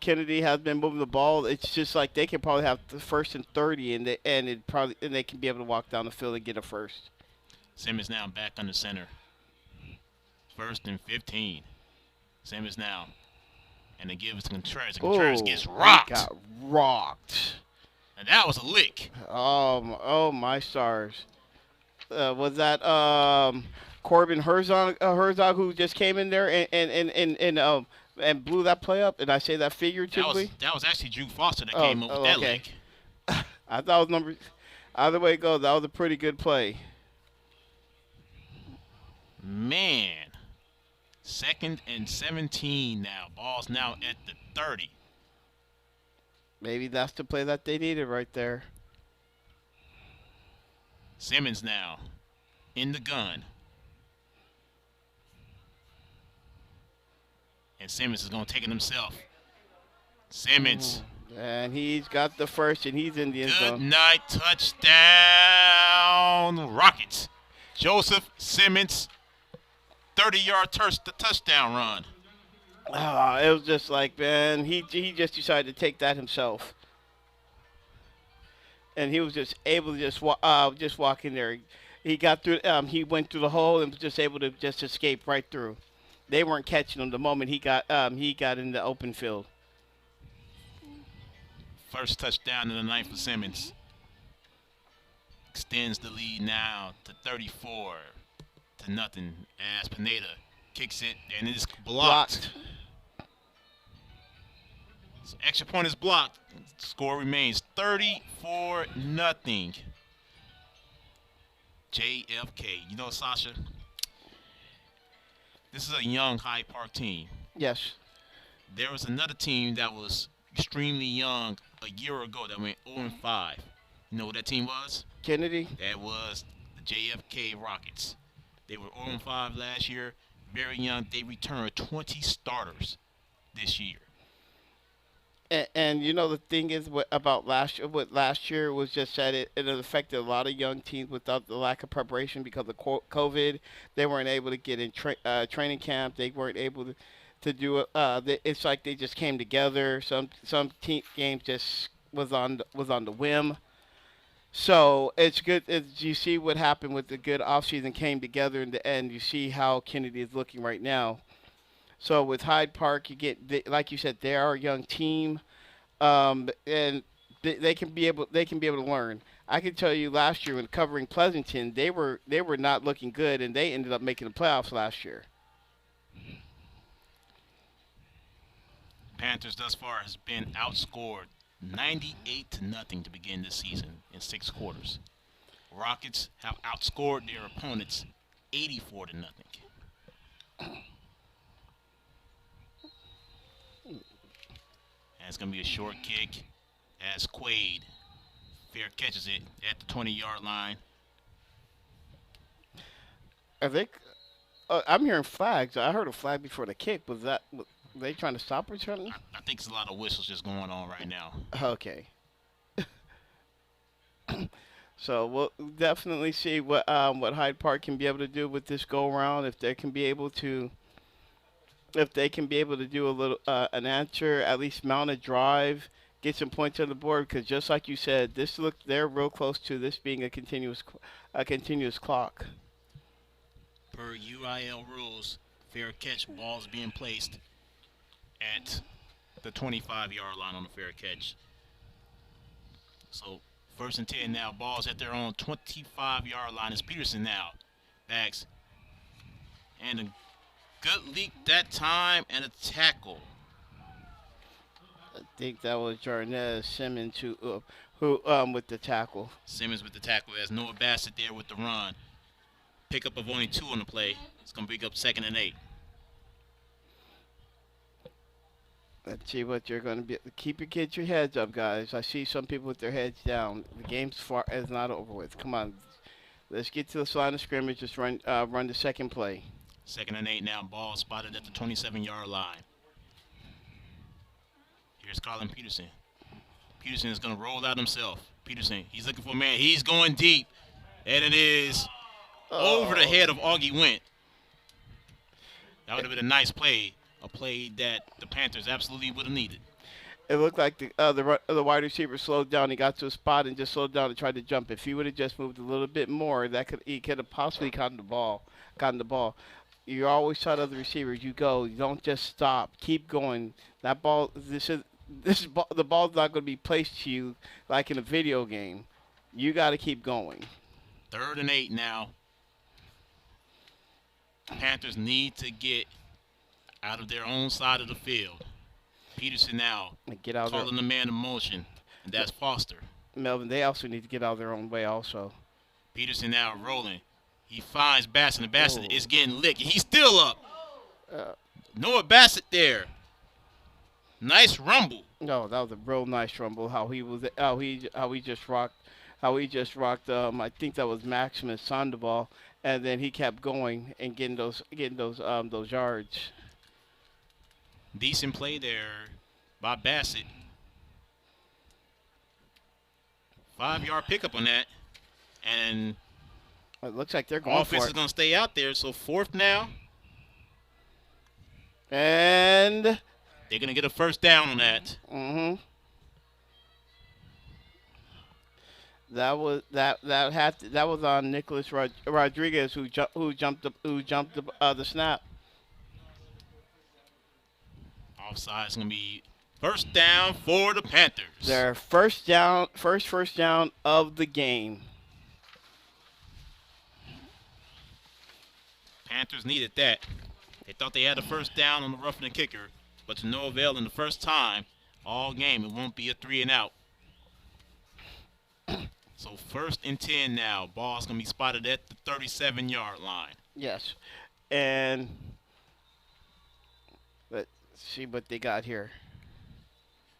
Kennedy has been moving the ball, it's just like they can probably have the 1st and 30, and they can be able to walk down the field and get a first. Simmons now back under center. 1st and 15. Simmons now. And they give it to Contreras. And Contreras gets rocked. He got rocked. And that was a lick. Oh my stars. Was that Corbin Herzog who just came in there and blew that play up? And I say that figuratively. That was actually Drew Foster that came up with that lick. I thought it was number. Either way it goes, that was a pretty good play. Man. 2nd and 17 now. Ball's now at the 30. Maybe that's the play that they needed right there. Simmons now in the gun. And Simmons is going to take it himself. Simmons. And he's got the first, and he's in the end zone. Good night, touchdown, Rockets. Joseph Simmons, 30-yard touchdown run. It was just like, man, he just decided to take that himself. And he was just able to just walk in there. He got through. He went through the hole and was just able to just escape right through. They weren't catching him the moment he got in the open field. First touchdown in the night for Simmons. Extends the lead now to 34 to nothing as Pineda kicks it and it's blocked. So extra point is blocked. Score remains 34-0. JFK. You know, Sasha, this is a young Hyde Park team. Yes. There was another team that was extremely young a year ago that went 0-5. You know what that team was? Kennedy. That was the JFK Rockets. They were 0-5 last year. Very young. They returned 20 starters this year. And you know the thing is about last year was just that it affected a lot of young teams without the lack of preparation because of COVID. They weren't able to get in training camp. They weren't able to do it. It's like they just came together. Some team games just was on the whim. So it's good. You see what happened with the good offseason came together in the end. You see how Kennedy is looking right now. So with Hyde Park, you get, like you said, they are a young team, and they can be able to learn. I can tell you, last year when covering Pleasanton, they were not looking good, and they ended up making the playoffs last year. Panthers thus far has been outscored 98-0 to begin this season in 6 quarters. Rockets have outscored their opponents 84-0. And it's going to be a short kick as Quaid fair catches it at the 20-yard line. I think I'm hearing flags. I heard a flag before the kick. Was They trying to stop or something? I think it's a lot of whistles just going on right now. Okay. So we'll definitely see what Hyde Park can be able to do with this go around. If they can be able to do a little an answer, at least mount a drive, get some points on the board. Because just like you said, they're real close to this being a continuous clock. Per UIL rules, fair catch balls being placed at the 25-yard line on the fair catch. So first and 10 now. Balls at their own 25-yard line. It's Peterson now. Backs. And a good leak that time and a tackle. I think that was Jarnez Simmons who with the tackle. Simmons with the tackle. There's Noah Bassett there with the run. Pickup of only 2 on the play. It's going to pick up 2nd and 8. Let's see what you're going to be. Get your heads up, guys. I see some people with their heads down. The game's is not over with. Come on, let's get to the line of scrimmage. Just run the second play. 2nd and 8 now. Ball spotted at the 27-yard line. Here's Colin Peterson. Peterson is going to roll out himself. Peterson, he's looking for a man. He's going deep. And it is over the head of Augie Went. That would have been a nice play. A play that the Panthers absolutely would have needed. It looked like the wide receiver slowed down. He got to a spot and just slowed down and tried to jump. If he would have just moved a little bit more, he could have possibly gotten the ball. You always tell other receivers, you go. You don't just stop. Keep going. That ball. The ball's not going to be placed to you like in a video game. You got to keep going. 3rd and 8 now. Panthers need to get out of their own side of the field. Peterson now calling the man in motion, and that's Foster. Melvin, they also need to get out of their own way also. Peterson now rolling. He finds Bassett, and Bassett is getting licked. He's still up. Noah Bassett there. Nice rumble. No, that was a real nice rumble. How he just rocked. I think that was Maximus Sandoval, and then he kept going and getting those yards. Decent play there by Bassett. 5-yard pickup on that, and it looks like they're going offense for it. Offense is going to stay out there. So 4th now, and they're going to get a first down on that. That was on Nicholas Rodriguez who jumped the snap. Offside is going to be first down for the Panthers. Their first down of the game. Panthers needed that. They thought they had a first down on the roughing the kicker, but to no avail in the first time all game. It won't be a 3 and out. So 1st and 10 now. Ball's going to be spotted at the 37-yard line. Yes. And let's see what they got here.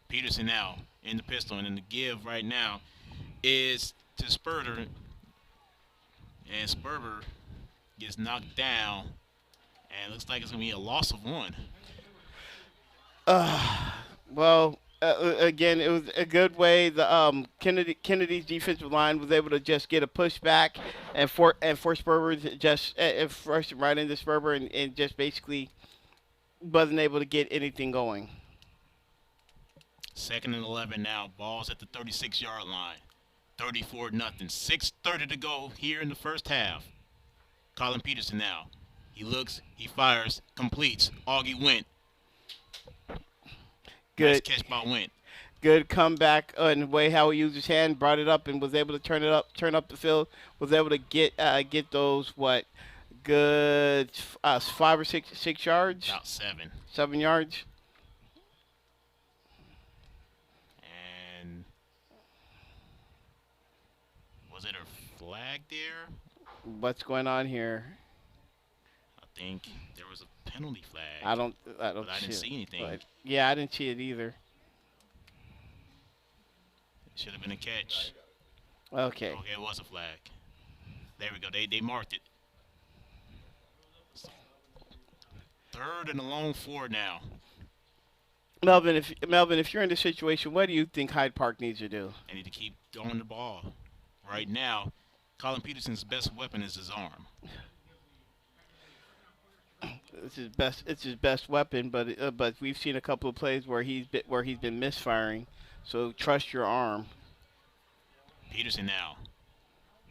Peterson now in the pistol. And then the give right now is to Spurter. And Spurter gets knocked down. And it looks like it's going to be a loss of 1. Well, again, it was a good way. The Kennedy's defensive line was able to just get a pushback and force Sperber to just force right into Sperber and just basically wasn't able to get anything going. 2nd and 11 now. Ball's at the 36-yard line. 34-0. 6:30 to go here in the first half. Colin Peterson now. He looks, he fires, completes. Augie Went. Good. Nice catch by Went. Good comeback in the way how he used his hand, brought it up, and was able to turn up the field. Was able to get those good 5 or 6 yards. About 7. 7 yards. And was it a flag there? What's going on here? I think there was a penalty flag. I don't but I didn't see anything. But yeah, I didn't see it either. It should have been a catch. Okay. Okay, it was a flag. There we go. They marked it. 3rd and a long 4 now. Melvin, if you're in this situation, what do you think Hyde Park needs to do? They need to keep throwing the ball. Right now, Colin Peterson's best weapon is his arm. It's his best weapon, but we've seen a couple of plays where he's been misfiring. So trust your arm. Peterson now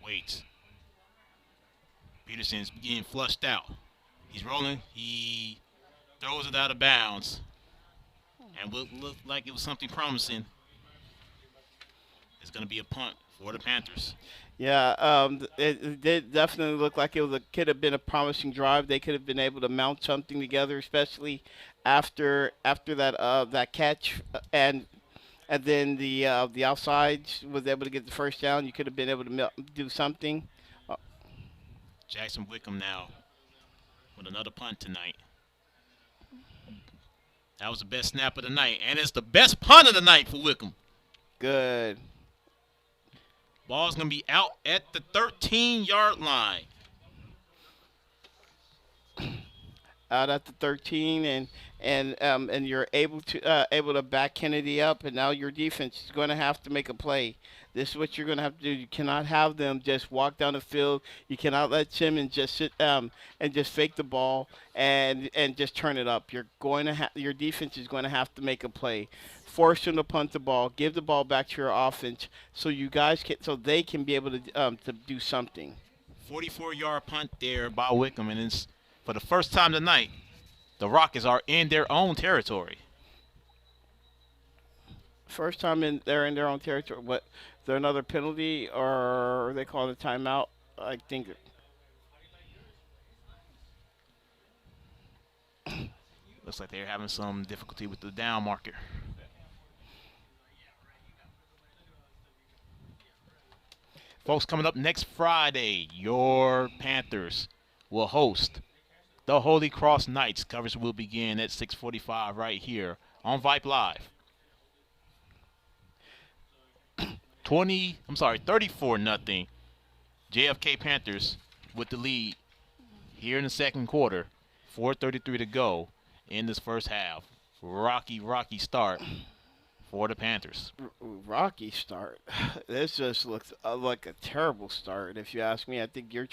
waits. Peterson's getting flushed out. He's rolling. He throws it out of bounds. And what looked like it was something promising. It's going to be a punt for the Panthers. Yeah, it did definitely look like could have been a promising drive. They could have been able to mount something together, especially after that catch and then the outside was able to get the first down. You could have been able to do something. Uh, Jackson Wickham now with another punt tonight. That was the best snap of the night, and it's the best punt of the night for Wickham. Good. Ball's going to be out at the 13-yard line. Out at the 13, and you're able to back Kennedy up, and now your defense is going to have to make a play. This is what you're going to have to do. You cannot have them just walk down the field. You cannot let Simmons just sit and just fake the ball and just turn it up. Your defense is going to have to make a play. Force them to punt the ball, give the ball back to your offense, so they can be able to do something. 44-yard punt there by Wickham, and it's for the first time tonight, the Rockets are in their own territory. First time they're in their own territory. What? Is there another penalty, or they call it a timeout? I think. Looks like they're having some difficulty with the down marker. Folks, coming up next Friday, your Panthers will host the Holy Cross Knights. Coverage will begin at 6:45 right here on Vype Live. 34-0. JFK Panthers with the lead here in the second quarter. 4:33 to go in this first half. Rocky start for the Panthers. Rocky start. This just looks like a terrible start. If you ask me, I think you're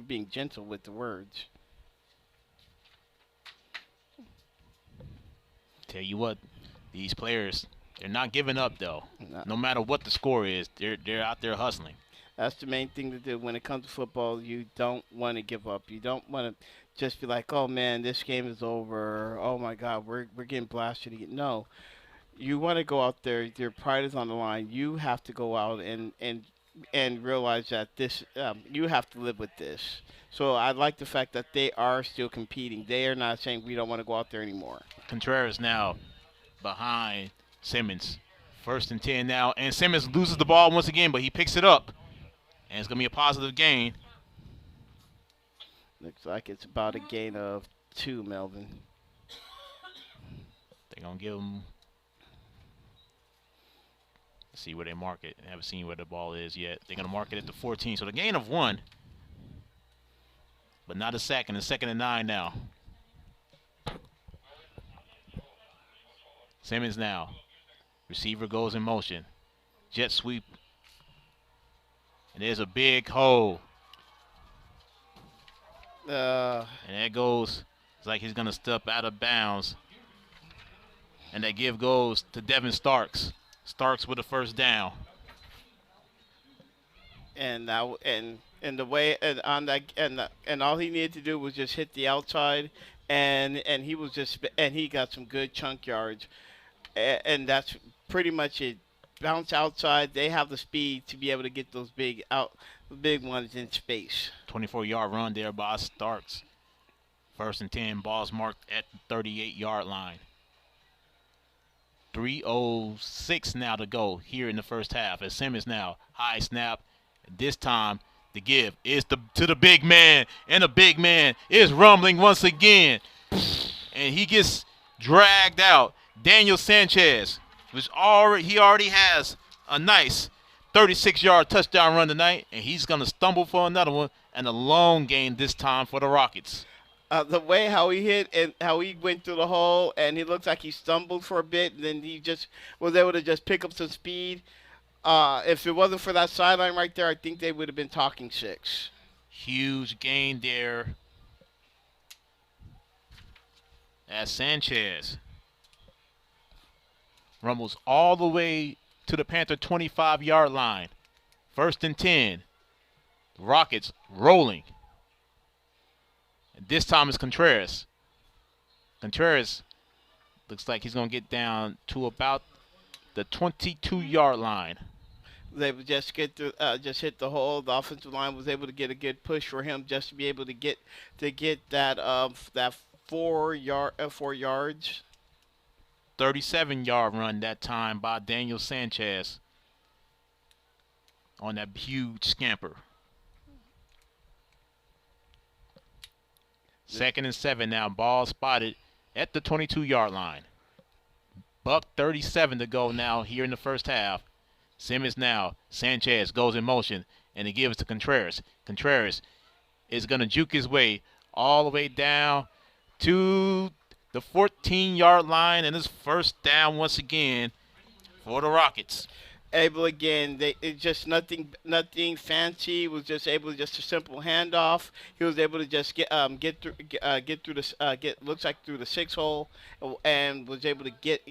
being gentle with the words. Tell you what, these players, they're not giving up though. No. No matter what the score is, they're out there hustling. That's the main thing to do when it comes to football. You don't want to give up. You don't want to just be like, "Oh man, this game is over. Oh my God, we're getting blasted again." No, you want to go out there. Your pride is on the line. You have to go out and realize that you have to live with this. So I like the fact that they are still competing. They are not saying we don't want to go out there anymore. Contreras now behind Simmons. 1st and 10 now, and Simmons loses the ball once again, but he picks it up, and it's going to be a positive gain. Looks like it's about a gain of 2, Melvin. They're going to give him. Let's see where they mark it. I haven't seen where the ball is yet. They're going to mark it at the 14, so the gain of 1, but not a sack, and a 2nd and 9 now. Simmons now. Receiver goes in motion. Jet sweep. And there's a big hole. And that goes. It's like he's going to step out of bounds. And that give goes to Devin Starks. Starks with a first down. And the way and on that and all he needed to do was just hit the outside, and he got some good chunk yards, and that's pretty much it. Bounce outside. They have the speed to be able to get those big ones in space. 24-yard run there by Starks. 1st and 10. Ball's marked at the 38-yard line. 3:06 now to go here in the first half. As Simmons now high snap. This time the give is to the big man, and the big man is rumbling once again, and he gets dragged out. Daniel Sanchez, he already has a nice 36-yard touchdown run tonight, and he's going to stumble for another one, and a long gain this time for the Rockets. The way how he hit and how he went through the hole, and he looks like he stumbled for a bit, and then he just was able to just pick up some speed. If it wasn't for that sideline right there, I think they would have been talking six. Huge gain there as Sanchez rumbles all the way to the Panther 25-yard line. 1st and 10. Rockets rolling. And this time it's Contreras. Contreras looks like he's going to get down to about the 22-yard line. They would just get through, just hit the hole. The offensive line was able to get a good push for him just to be able to get that that 4 yards. 37-yard run that time by Daniel Sanchez on that huge scamper. 2nd and 7 now. Ball spotted at the 22-yard line. Buck 37 to go now here in the first half. Simmons now. Sanchez goes in motion, and he gives to Contreras. Contreras is going to juke his way all the way down to the 14-yard line, and it's 1st down once again for the Rockets. Able again, it's just nothing fancy. Was just able to just a simple handoff. He was able to just get through looks like through the 6 hole, and was able to get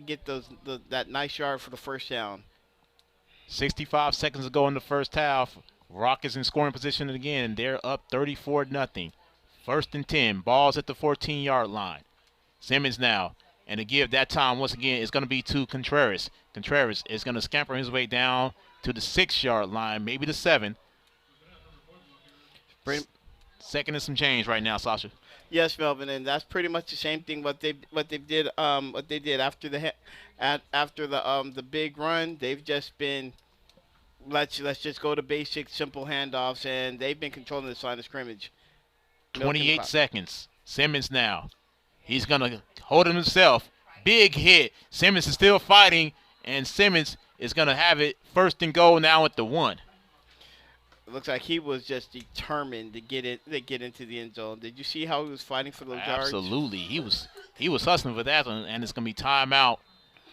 that nice yard for the 1st down. 65 seconds to go in the first half. Rockets in scoring position again, and they're up 34-0. 1st and 10. Ball's at the 14-yard line. Simmons now. And to give that time, once again, is going to be to Contreras. Contreras is going to scamper his way down to the 6-yard line, maybe the 7. 2nd and some change right now, Sasha. Yes, Melvin, and that's pretty much the same thing what they did after the big run. They've just been let's just go to basic simple handoffs, and they've been controlling this line of scrimmage. 28 seconds. Simmons now. He's going to hold it himself. Big hit. Simmons is still fighting, and Simmons is going to have it 1st and goal now at the 1. It looks like he was just determined to get into the end zone. Did you see how he was fighting for those yards? Absolutely. He was hustling for that one, and it's going to be timeout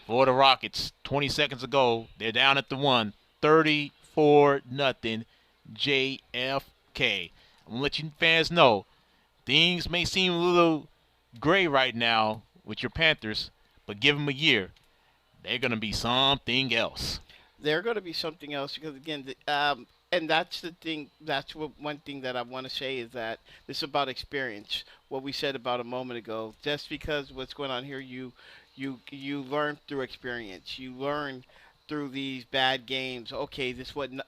for the Rockets. 20 seconds ago, they're down at the 1. 34-0 JFK. I'm going to let you fans know, things may seem a little gray right now with your Panthers, but give them a year. They're going to be something else. They're going to be something else because, again, and that's the thing. That's one thing that I want to say is that this is about experience. What we said about a moment ago. Just because what's going on here, you learn through experience. You learn through these bad games. Okay,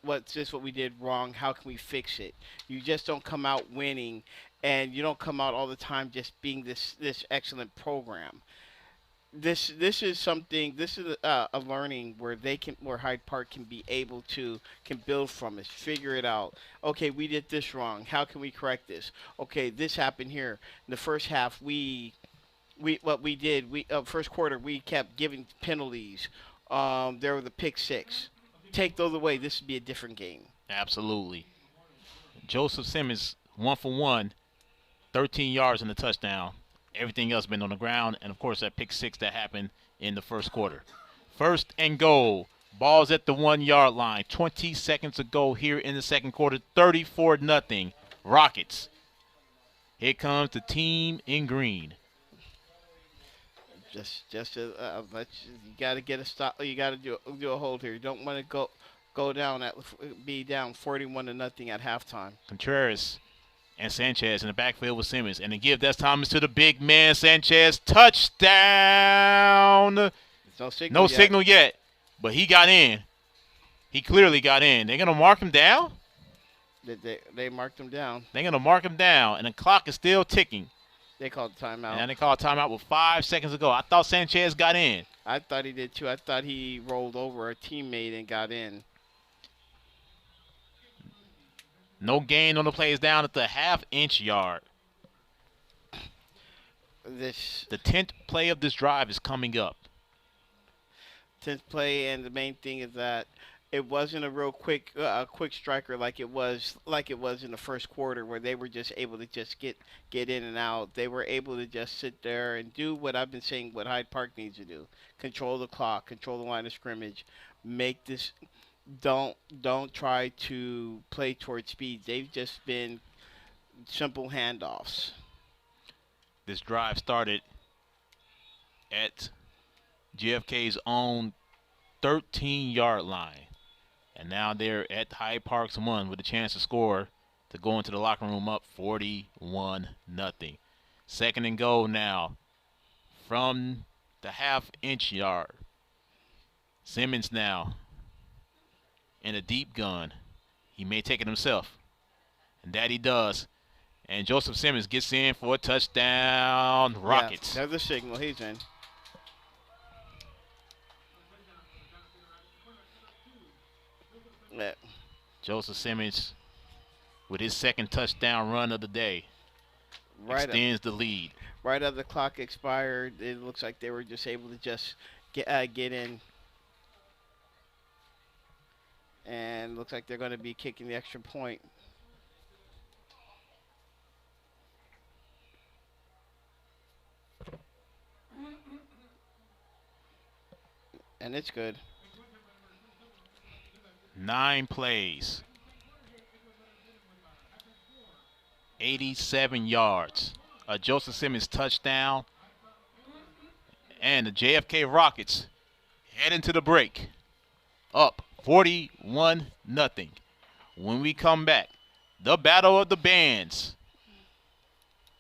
what's this what we did wrong? How can we fix it? You just don't come out winning, and you don't come out all the time just being this excellent program. This is something. This is a learning where Hyde Park can be able to build from it, figure it out. Okay, we did this wrong. How can we correct this? Okay, this happened here in the first half. What we did. First quarter we kept giving penalties. There was the pick 6. Take those away. This would be a different game. Absolutely. Joseph Simmons 1 for 1, 13 yards in the touchdown. Everything else been on the ground, and of course that pick 6 that happened in the first quarter. 1st and goal. Ball's at the 1-yard line. 20 seconds to go here in the second quarter. 34-0 Rockets. Here comes the team in green. You got to get a stop. You got to do a hold here. You don't want to be down 41-0 at halftime. Contreras and Sanchez in the backfield with Simmons. And to give that Thomas to the big man, Sanchez. Touchdown. No signal yet. But he got in. He clearly got in. They're going to mark him down? They marked him down. They're going to mark him down. And the clock is still ticking. They called timeout. And they called timeout with 5 seconds to go. I thought Sanchez got in. I thought he did too. I thought he rolled over a teammate and got in. No gain on the plays down at the half-inch yard. The 10th play of this drive is coming up. 10th play, and the main thing is that it wasn't a real quick striker like it was in the first quarter where they were just able to just get in and out. They were able to just sit there and do what I've been saying what Hyde Park needs to do: control the clock, control the line of scrimmage, make this. Don't try to play towards speed. They've just been simple handoffs. This drive started at JFK's own 13-yard line. And now they're at Hyde Park's 1 with a chance to score to go into the locker room up 41-0. Second and goal now from the half-inch yard. Simmons now in a deep gun. He may take it himself. And that he does. And Joseph Simmons gets in for a touchdown. Rockets. Yeah, there's the signal. He's in. Yeah. Joseph Simmons with his second touchdown run of the day. Extends the lead. Right as the clock expired, it looks like they were just able to just get in. And looks like they're going to be kicking the extra point. And it's good. 9 plays. 87 yards. A Joseph Simmons touchdown. And the JFK Rockets head into the break. Up 41-0. When we come back, the battle of the bands.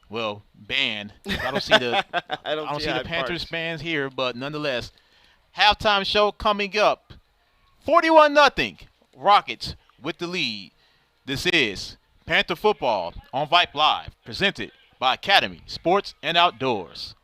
Well, band. I don't see the I don't see the Panthers fans here, but nonetheless, halftime show coming up. 41-0. Rockets with the lead. This is Panther Football on Vype Live, presented by Academy Sports and Outdoors.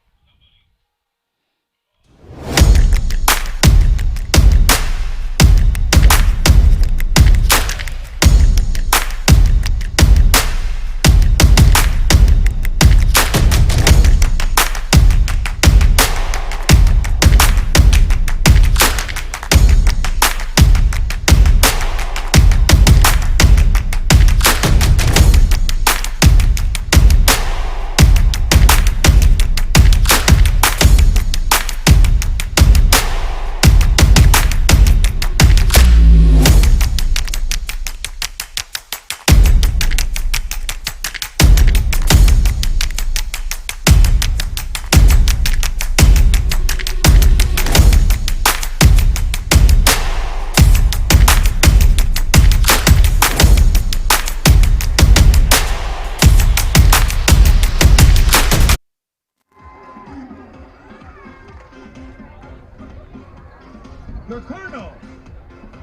Your Colonel,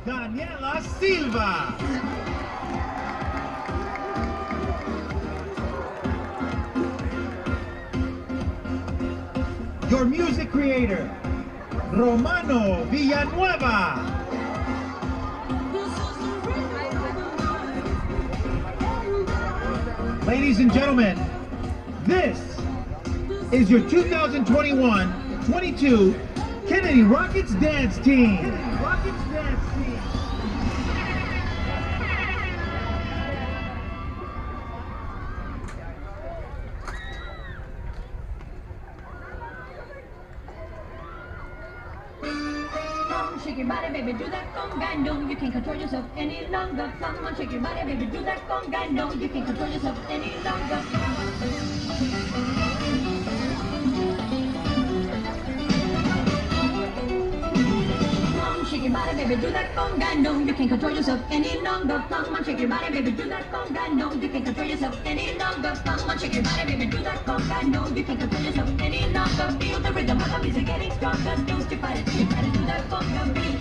Daniela Silva. Your music creator, Romano Villanueva. Ladies and gentlemen, this is your 2021-22 Kennedy Rockets Dance Team. Kennedy Rockets Dance Team. Shake your body, baby, do that conga. No, you can't control yourself any longer. Come on, shake your body, baby, do that conga. No, you can't control yourself any longer. Shake your body, baby, do that conga. No, you can't control yourself any longer. Come on, shake your body, baby, do that conga. No, you can't control yourself any longer. Come on, shake your body, baby, do that conga. No, you can't control yourself any longer. Feel the rhythm of the music getting stronger. Don't you fight it, you try to do that conga beat.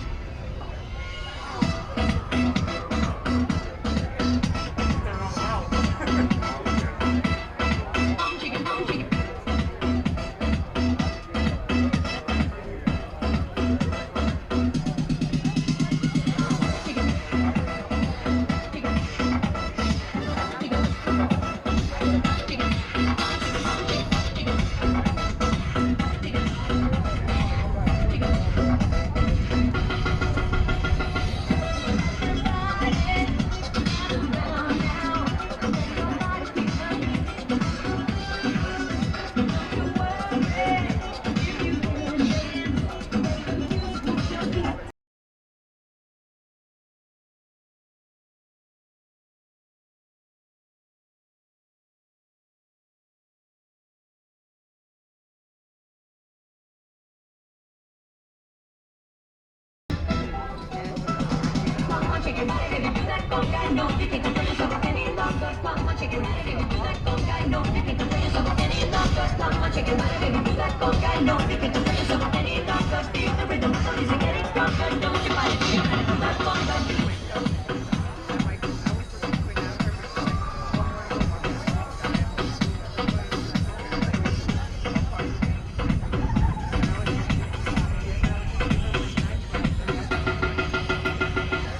shake your body, baby, do that conga. No, you can't control yourself any longer. Come on, shake your body, baby, do that conga. No, you can't control yourself any longer. Come on, shake your body, baby, do that conga. No, you can't control yourself any longer. Feel the rhythm, so easy, getting stronger. Don't you fight it, feel it, do that conga.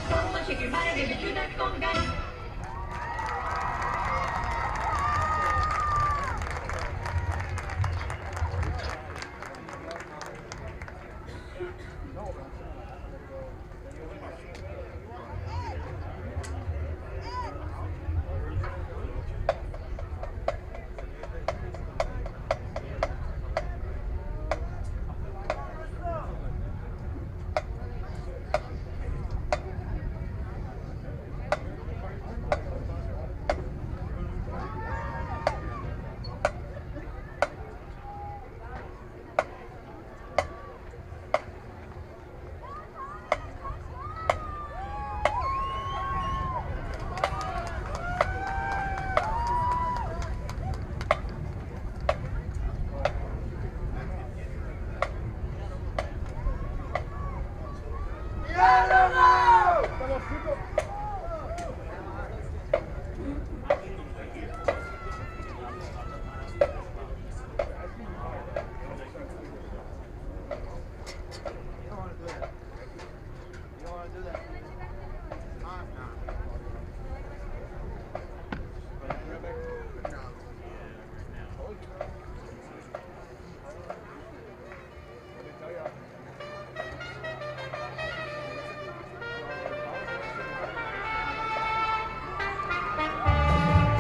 Come on, shake your body, baby, do that conga.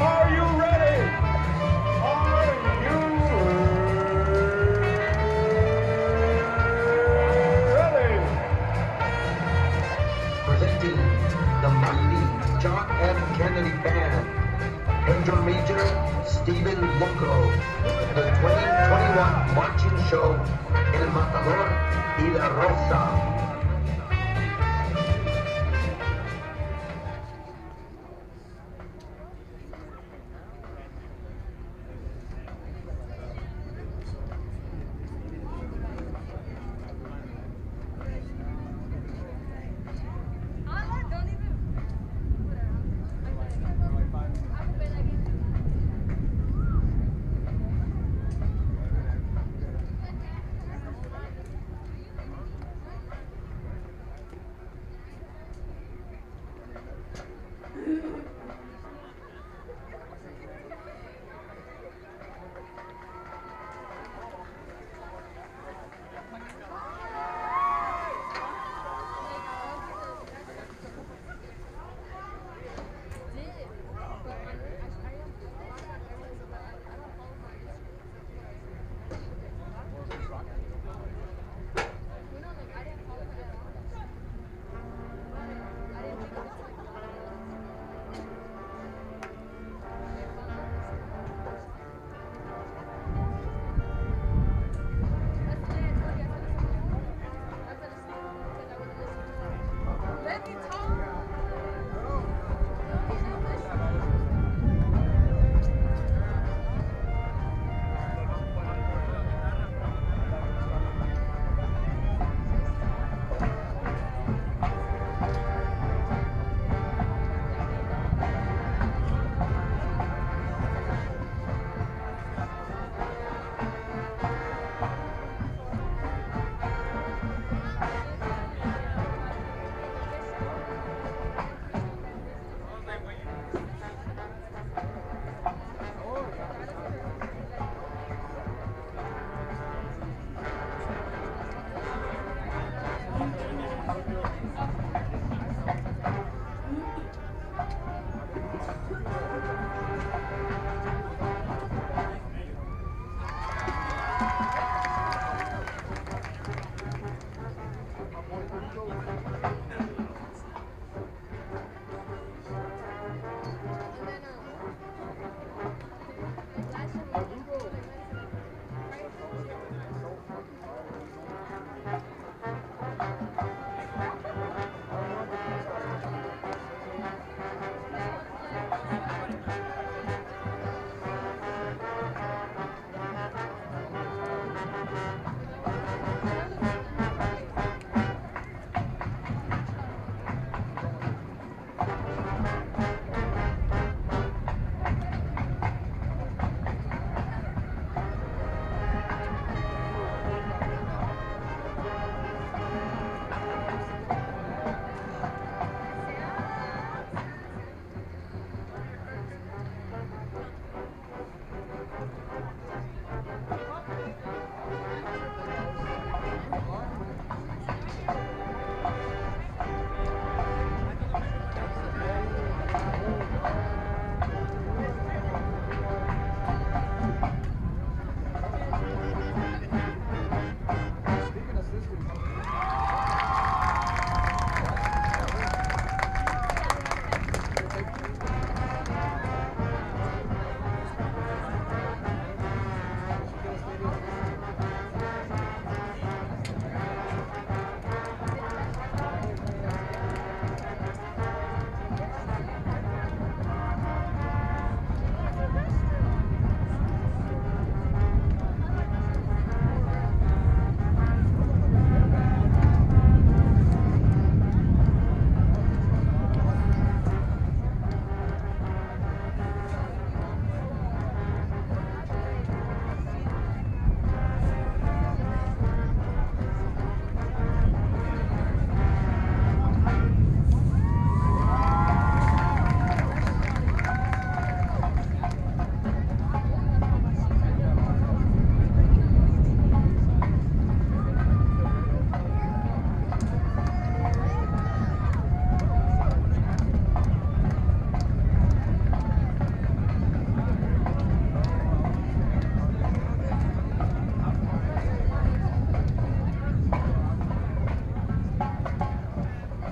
Are you ready? Are you ready? Presenting the mighty John F. Kennedy Band, Pedro Major, Stephen Loco, the 2021 marching show El Matador y La Rosa.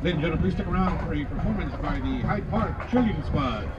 Ladies and gentlemen, please stick around for a performance by the Hyde Park Cheerleading Squad.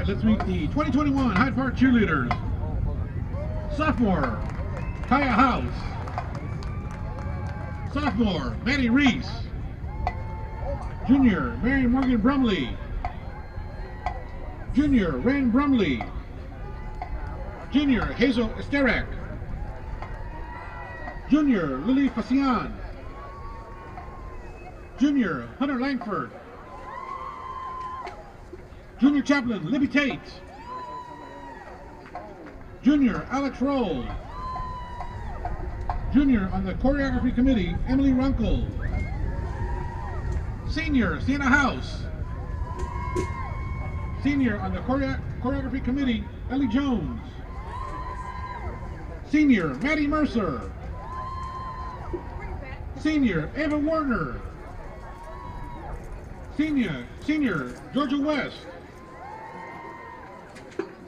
Let's meet the 2021 Hyde Park cheerleaders. Sophomore, Kaya House. Sophomore, Maddie Reese. Junior, Mary Morgan Brumley. Junior, Rand Brumley. Junior, Hazel Esterek. Junior, Lily Facian. Junior, Hunter Langford. Junior Chaplain, Libby Tate. Junior, Alex Roll. Junior on the Choreography Committee, Emily Runkle. Senior, Sienna House. Senior on the Choreography Committee, Ellie Jones. Senior, Maddie Mercer. Senior, Ava Warner. Senior, Georgia West.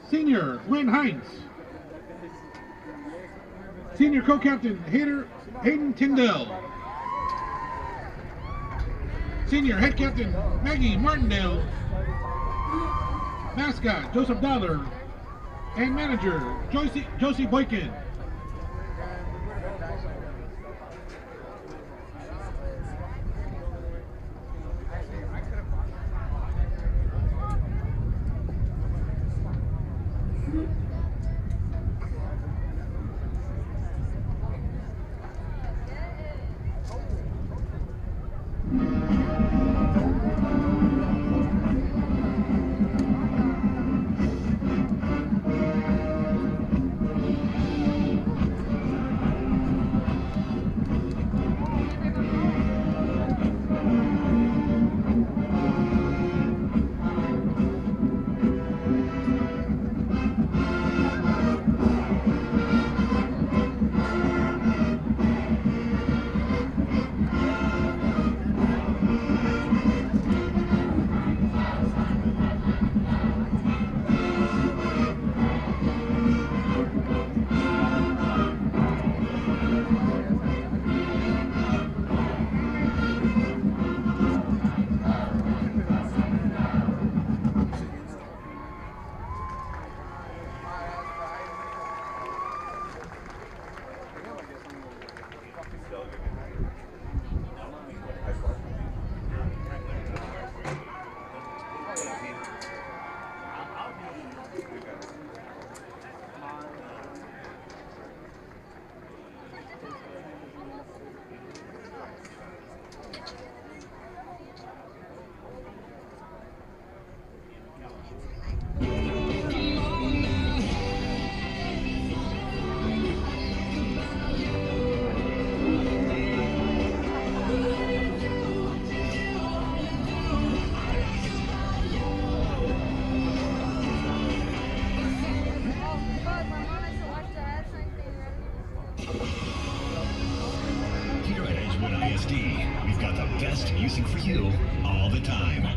Senior, Gwen Heinz. Senior co-captain, Hayden Tyndall. Senior head captain, Maggie Martindale. Mascot, Joseph Dollar. And manager, Josie Boykin. We've got the best music for you all the time.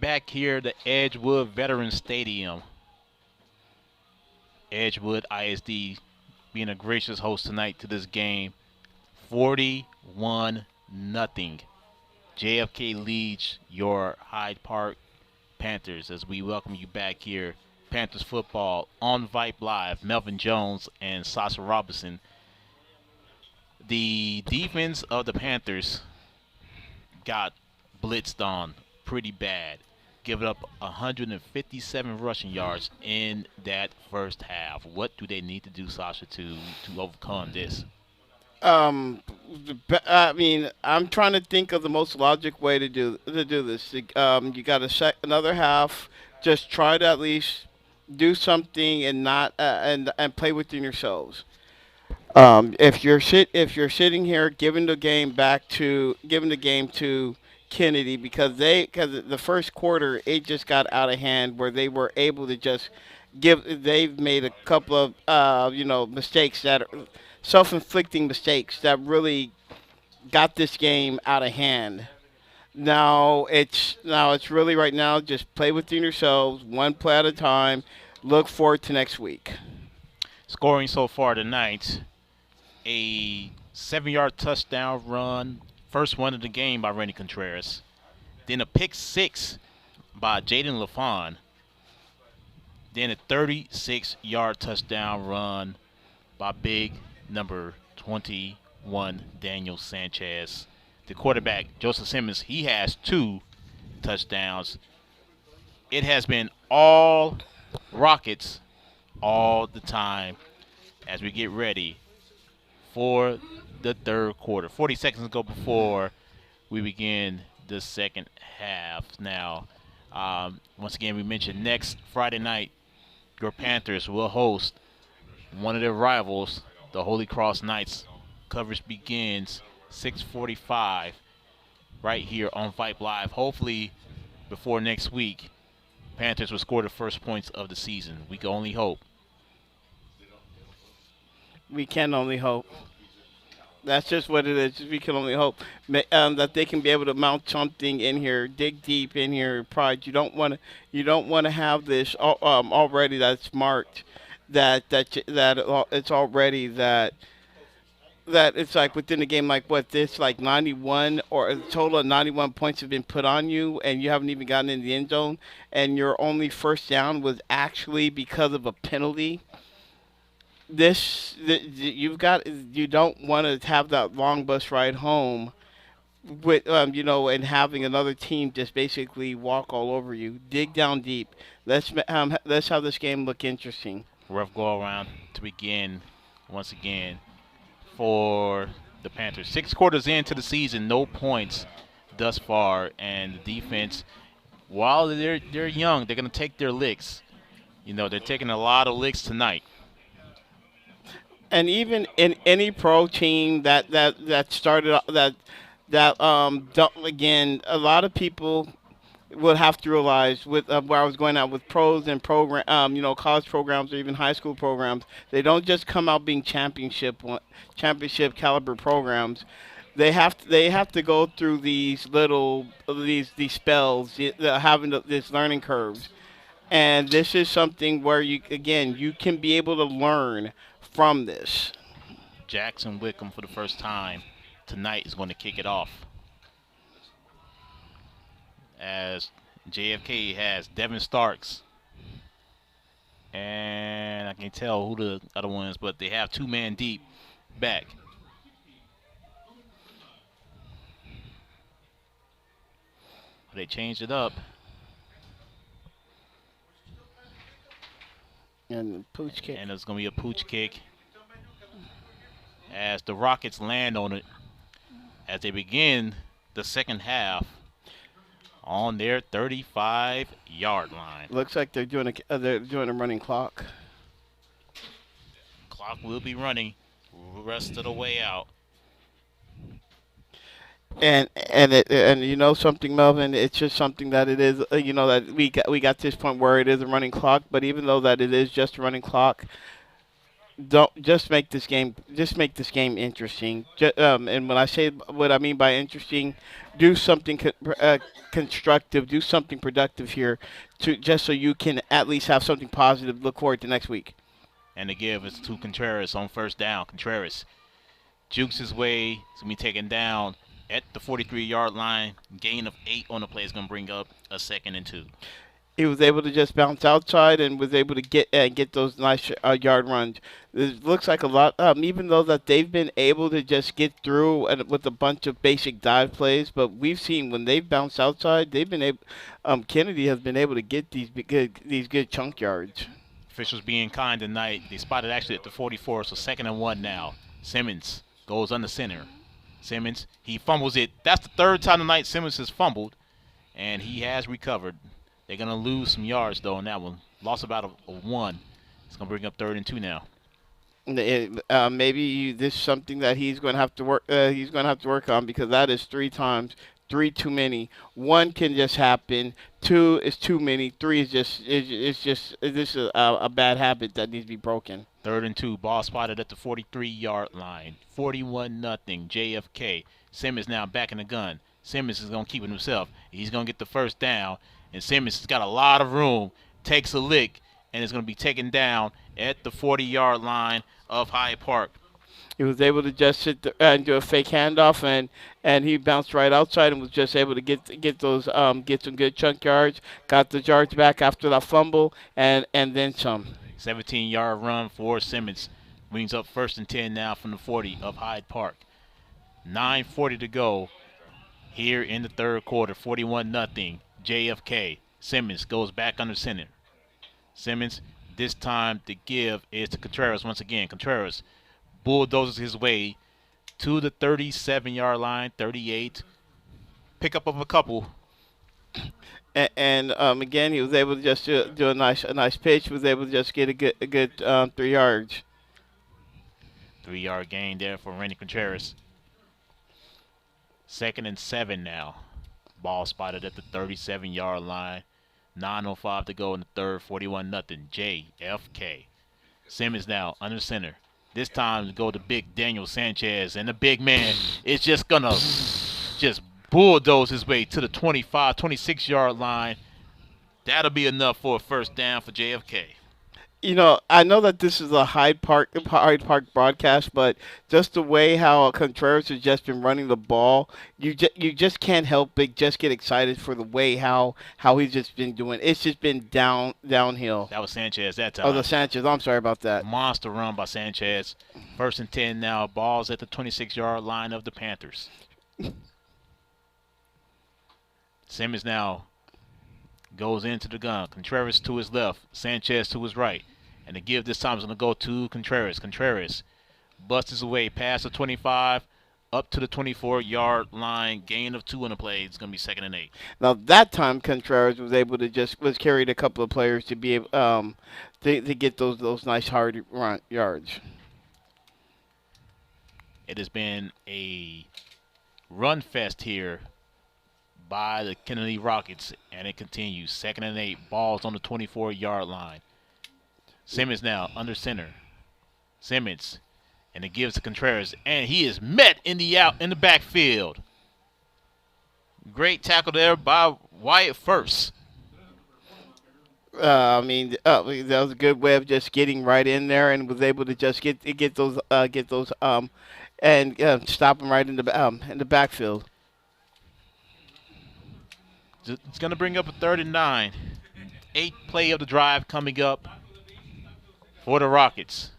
back here at the Edgewood Veterans Stadium. Edgewood ISD being a gracious host tonight to this game. 41-0. JFK leads your Hyde Park Panthers as we welcome you back here. Panthers football on Vype Live. Melvin Jones and Sasha Robinson. The defense of the Panthers got blitzed on pretty bad, giving up 157 rushing yards in that first half. What do they need to do, Sasha, to overcome this? I mean, I'm trying to think of the most logic way to do this. You got to set another half. Just try to at least do something and not and play within yourselves. If you're sitting here giving the game to Kennedy because the first quarter it just got out of hand where they were able to just they've made a couple of mistakes that are self-inflicting mistakes that really got this game out of hand. Now it's really right now just play within yourselves, one play at a time. Look forward to next week. Scoring so far tonight, a 7-yard touchdown run, first one of the game by Randy Contreras. Then a pick six by Jaden LaFawn. Then a 36-yard touchdown run by big number 21, Daniel Sanchez. The quarterback, Joseph Simmons, he has 2 touchdowns. It has been all Rockets all the time as we get ready for the third quarter. 40 seconds to go before we begin the second half. Now, once again, we mentioned next Friday night, your Panthers will host one of their rivals, the Holy Cross Knights. Coverage begins 6:45 right here on Vype Live. Hopefully, before next week, Panthers will score the first points of the season. We can only hope. We can only hope. That's just what it is. We can only hope that they can be able to mount something in here, dig deep in here. Pride. You don't want to. You don't want to have this already that's marked. That it's already that it's like within the game, like what this like 91 or a total of 91 points have been put on you, and you haven't even gotten in the end zone, and your only first down was actually because of a penalty. You don't want to have that long bus ride home with and having another team just basically walk all over you. Dig down deep. Let's have this game look interesting. Rough go around to begin once again for the Panthers. 6 quarters into the season, no points thus far, and the defense, while they're young, they're going to take their licks. They're taking a lot of licks tonight. And even in any pro team that started again, a lot of people will have to realize with where I was going out with pros and college programs or even high school programs, they don't just come out being championship caliber programs. They have to go through these spells, having these learning curves, and this is something where you can be able to learn from this. Jackson Wickham for the first time tonight is going to kick it off, as JFK has Devin Starks, and I can't tell who the other one is, but they have 2-man deep back. They changed it up. And pooch kick. And it's going to be a pooch kick as the Rockets land on it as they begin the second half on their 35-yard line. Looks like they're doing a running clock. Clock will be running the rest of the way out. And you know something, Melvin, it's just something that it is, that we got this point where it is a running clock. But even though that it is just a running clock, don't just make this game interesting. And when I say what I mean by interesting, do something constructive, do something productive here, to just so you can at least have something positive to look forward to next week. And the give is to Contreras on first down. Contreras jukes his way. He's going to be taken down at the 43-yard line. Gain of 8 on the play is going to bring up a 2nd and 2. He was able to just bounce outside and was able to get those nice yard runs. It looks like a lot, even though that they've been able to just get through with a bunch of basic dive plays. But we've seen when they've bounced outside, they've been able. Kennedy has been able to get these good chunk yards. Officials being kind tonight. They spotted actually at the 44, so 2nd and 1 now. Simmons goes under center. Simmons, he fumbles it. That's the 3rd time tonight Simmons has fumbled, and he has recovered. They're going to lose some yards, though, on that one. Lost about a 1. It's going to bring up 3rd and 2 now. Maybe this is something that he's going to have to work. He's going to have to work on because that is 3 times. 3 too many. 1 can just happen. 2 is too many. 3 is just this is a bad habit that needs to be broken. 3rd and 2. Ball spotted at the 43-yard line. 41-0. JFK. Simmons now back in the gun. Simmons is going to keep it himself. He's going to get the first down. And Simmons has got a lot of room. Takes a lick. And is going to be taken down at the 40-yard line of Hyde Park. He was able to just sit there and do a fake handoff, and he bounced right outside and was just able to get some good chunk yards. Got the yards back after that fumble, and then some. 17-yard run for Simmons. Brings up 1st and 10 now from the 40 of Hyde Park. 9:40 to go here in the 3rd quarter. 41-0. JFK. Simmons goes back under center. Simmons, this time the give is to Contreras once again. Contreras bulldozes his way to the 37-yard line, 38. Pick up of a couple. And again, he was able to just do a nice pitch. He was able to just get a good 3 yards. 3-yard gain there for Randy Contreras. 2nd and 7 now. Ball spotted at the 37-yard line. 9:05 to go in the 3rd. 41-0. JFK. Simmons now under center. This time to go to big Daniel Sanchez, and the big man is just going to just bulldoze his way to the 25, 26-yard line. That'll be enough for a first down for JFK. You know, I know that this is a Hyde Park broadcast, but just the way how Contreras has just been running the ball, you just can't help but just get excited for the way how he's just been doing. It's just been downhill. That was Sanchez that time. Oh, the Sanchez. I'm sorry about that. Monster run by Sanchez. 1st and 10 now. Ball's at the 26-yard line of the Panthers. Simmons now goes into the gun. Contreras to his left. Sanchez to his right. And the give this time is going to go to Contreras. Contreras busts his way past the 25 up to the 24-yard line. Gain of 2 on the play. It's going to be 2nd and 8. Now that time Contreras was able to was carried a couple of players to be able to get those nice hard run yards. It has been a run fest here by the Kennedy Rockets, and it continues. 2nd and 8. Ball's on the 24-yard line. Simmons now under center. Simmons, and it gives to Contreras, and he is met in the backfield. Great tackle there by Wyatt First. That was a good way of just getting right in there, and was able to just get those and stop him right in the backfield. It's going to bring up a 3rd and 9. 8th play of the drive coming up for the Rockets.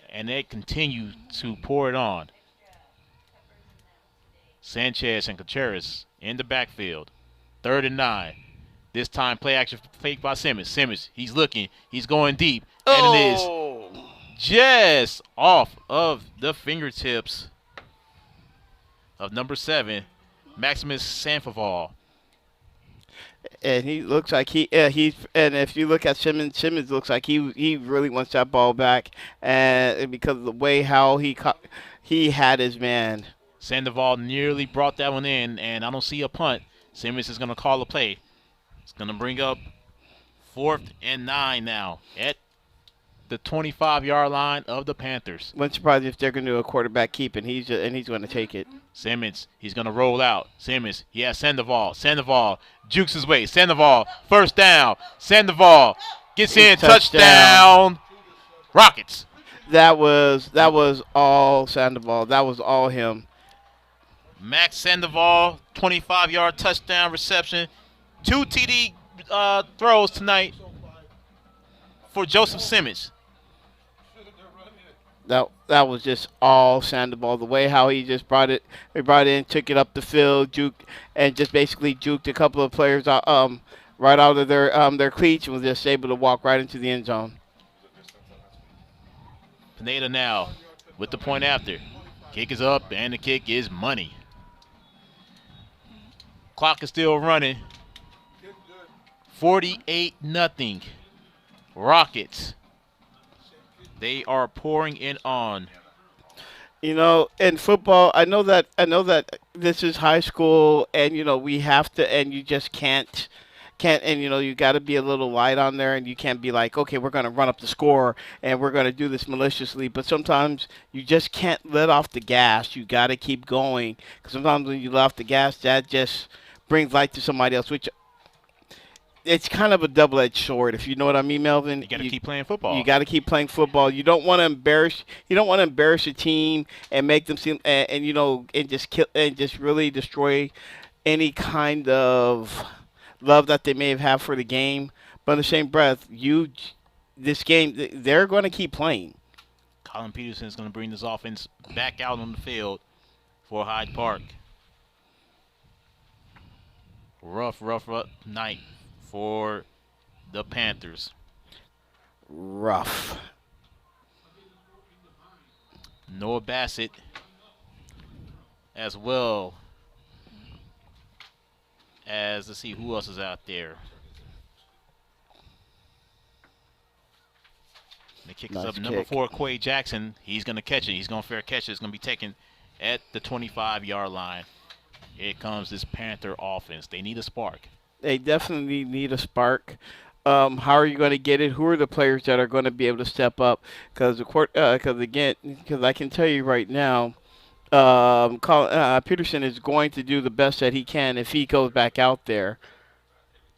And they continue to pour it on. Sanchez and Contreras in the backfield. 3rd and 9. This time play action fake by Simmons. Simmons, he's looking. He's going deep. And it is just off of the fingertips of number 7, Maximus Sanfoval. And he looks like he's and if you look at Simmons looks like he really wants that ball back, and because of the way how he had his man. Sandoval nearly brought that one in, and I don't see a punt. Simmons is going to call a play. It's going to bring up 4th and 9 now at the 25-yard line of the Panthers. Wouldn't surprise if they're going to do a quarterback keep, and he's going to take it. Simmons, he's going to roll out. Simmons, he has Sandoval. Sandoval jukes his way. Sandoval, first down. Sandoval gets in, touchdown. Rockets. That was all Sandoval. That was all him. Max Sandoval, 25-yard touchdown reception. 2 TD throws tonight for Joseph Simmons. That was just all Sandoval. The way how he just brought it in, took it up the field, juked, and just basically juked a couple of players right out of their cleats, and was just able to walk right into the end zone. Pineda now with the point after. Kick is up, and the kick is money. Clock is still running. 48-0. Rockets. They are pouring in on. You know, in football, I know that this is high school, and we have to, and you just can't, and you got to be a little light on there, and you can't be like, okay, we're going to run up the score, and we're going to do this maliciously. But sometimes you just can't let off the gas. You got to keep going, because sometimes when you let off the gas, that just brings light to somebody else, which it's kind of a double-edged sword, if you know what I mean, Melvin. You got to keep playing football. You got to keep playing football. You don't want to embarrass. You don't want to embarrass a team and make them seem and just kill and just really destroy any kind of love that they may have had for the game. But in the same breath, this game, they're going to keep playing. Colin Peterson is going to bring this offense back out on the field for Hyde Park. Rough night for the Panthers. Rough. Noah Bassett as well as, let's see, who else is out there. The kick is up. Number 4, Quay Jackson. He's going to catch it. He's going to fair catch it. It's going to be taken at the 25-yard line. Here comes this Panther offense. They need a spark. They definitely need a spark. How are you going to get it? Who are the players that are going to be able to step up? Because I can tell you right now, Peterson is going to do the best that he can if he goes back out there.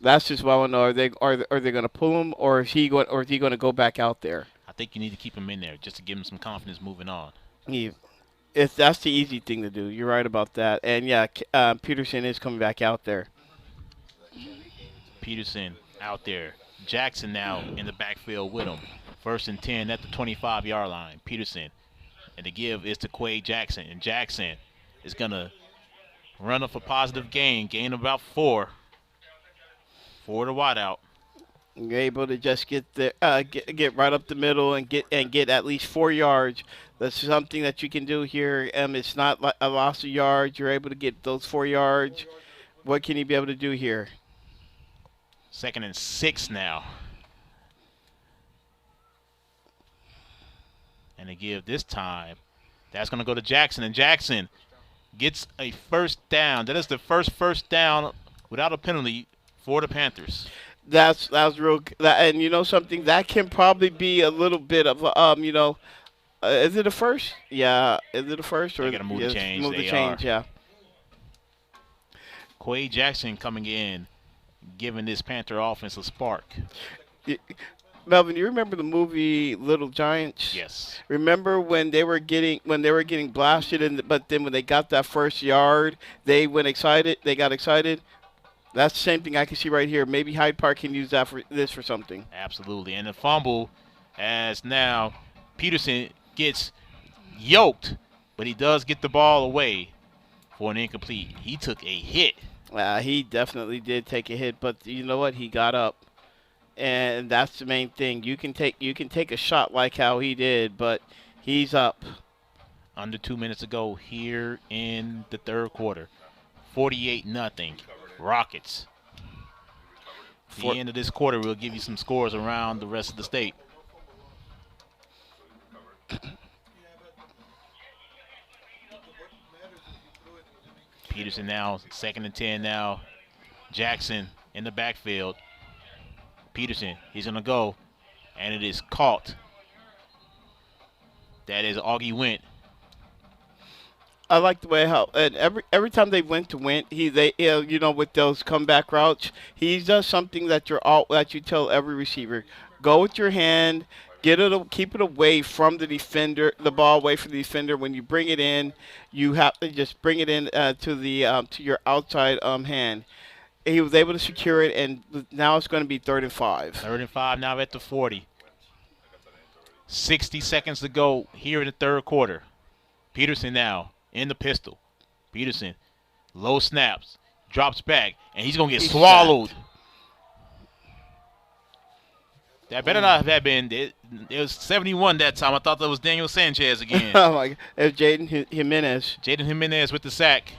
That's just what I want to know. Are they going to pull him, or is he going to go back out there? I think you need to keep him in there just to give him some confidence moving on. That's the easy thing to do. You're right about that. And yeah, Peterson is coming back out there. Peterson out there. Jackson now in the backfield with him. 1st and 10 at the 25-yard line. Peterson. And the give is to Quay Jackson. And Jackson is going to run up a positive gain. Gain about 4. For the wideout. You're able to just get right up the middle and get at least 4 yards. That's something that you can do here. It's not like a loss of yards. You're able to get those 4 yards. What can you be able to do here? 2nd and 6 now. And they give this time. That's going to go to Jackson. And Jackson gets a first down. That is the first down without a penalty for the Panthers. That was real. And you know something? That can probably be a little bit of, is it a first? Yeah. Is it a first? They got to move the chains. Move the chains, yeah. Quay Jackson coming in, giving this Panther offense a spark. Melvin, you remember the movie Little Giants? Yes. Remember when they were getting blasted, but then when they got that first yard, they got excited. That's the same thing I can see right here. Maybe Hyde Park can use that for something. Absolutely. And the fumble, as now Peterson gets yoked, but he does get the ball away for an incomplete. He took a hit. He definitely did take a hit, but you know what? He got up, and that's the main thing. You can take a shot like how he did, but he's up. Under 2 minutes ago here in the third quarter, 48-0. Rockets. At the end of this quarter, we'll give you some scores around the rest of the state. Peterson now, 2nd and 10 now. Jackson in the backfield. Peterson, he's going to go, and it is caught That is Augie Went. I like the way how and every time they went to win, you know, with those comeback routes, he does something that you tell every receiver: go with your hand, keep it away from the defender, the ball away from the defender. When you bring it in, you have to just bring it in to your outside hand. He was able to secure it, and now it's going to be 3rd and 5. 3rd and 5 now at the 40. 60 seconds to go here in the 3rd quarter. Peterson now in the pistol. Peterson, low snaps, drops back, and he's going to get swallowed. That better not have been. It was 71 that time. I thought that was Daniel Sanchez again. Oh, my God. It was Jaden Jimenez. Jaden Jimenez with the sack.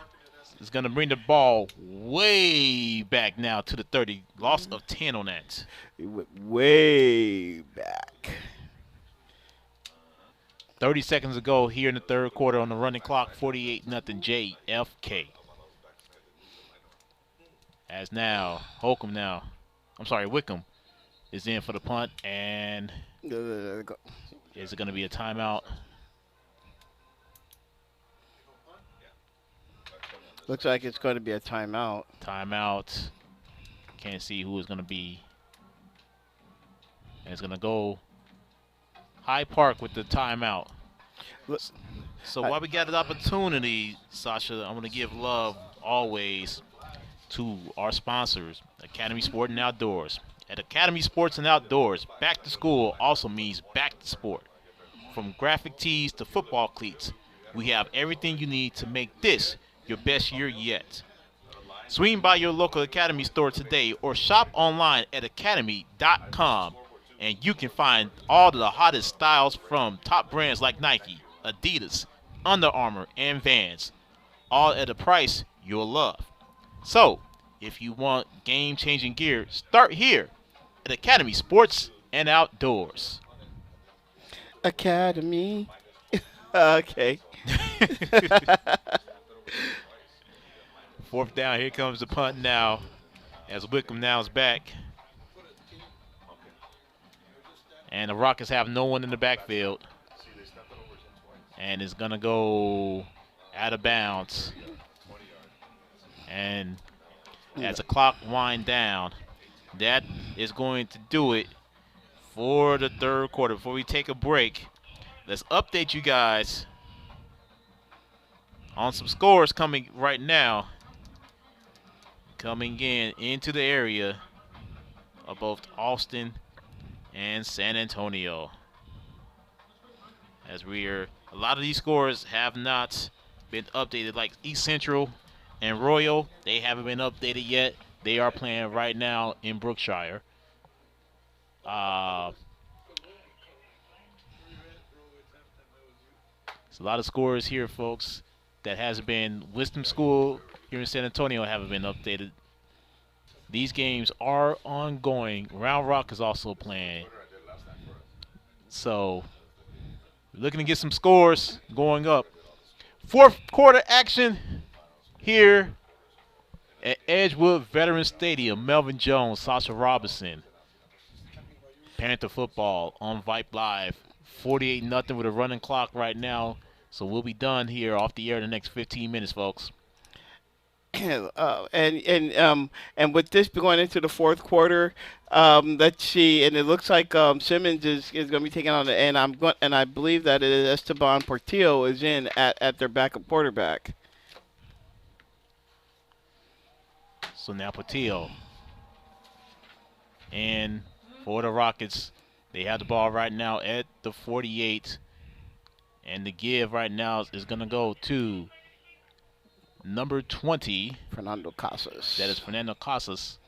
Is going to bring the ball way back now to the 30. Loss of 10 on that. It went way back. 30 seconds ago here in the 3rd quarter on the running clock. 48-0 JFK. As now, Wickham is in for the punt. And is it going to be a timeout? Looks like it's going to be a timeout. Timeout. Can't see who is going to be. And it's going to go Hyde Park with the timeout. So while we got the opportunity, Sasha, I'm going to give love always to our sponsors, Academy Sport and Outdoors. At Academy Sports and Outdoors, back to school also means back to sport. From graphic tees to football cleats, we have everything you need to make this your best year yet. Swing by your local Academy store today or shop online at academy.com and you can find all of the hottest styles from top brands like Nike, Adidas, Under Armour, and Vans, all at a price you'll love. So, if you want game-changing gear, start here at Academy Sports and Outdoors. Academy. Okay. 4th down. Here comes the punt now as Wickham now is back. And the Rockets have no one in the backfield. And it's going to go out of bounds. And as the clock winds down, that is going to do it for the 3rd quarter. Before we take a break, let's update you guys on some scores coming right now. Coming into the area of both Austin and San Antonio. As a lot of these scores have not been updated, like East Central and Royal. They haven't been updated yet. They are playing right now in Brookshire. There's a lot of scores here, folks, that hasn't been. Wisdom School here in San Antonio haven't been updated. These games are ongoing. Round Rock is also playing. So, we're looking to get some scores going up. 4th quarter action here at Edgewood Veterans Stadium. Melvin Jones, Sasha Robinson. Panther football on Vype Live. 48-0 with a running clock right now. So we'll be done here off the air in the next 15 minutes, folks. And with this going into the 4th quarter, let's see. And it looks like Simmons is going to be taking on the end. I believe that Esteban Portillo is in at their backup quarterback. So now Portillo. And for the Rockets, they have the ball right now at the 48. And the give right now is going to go to number 20. Fernando Casas. That is Fernando Casas.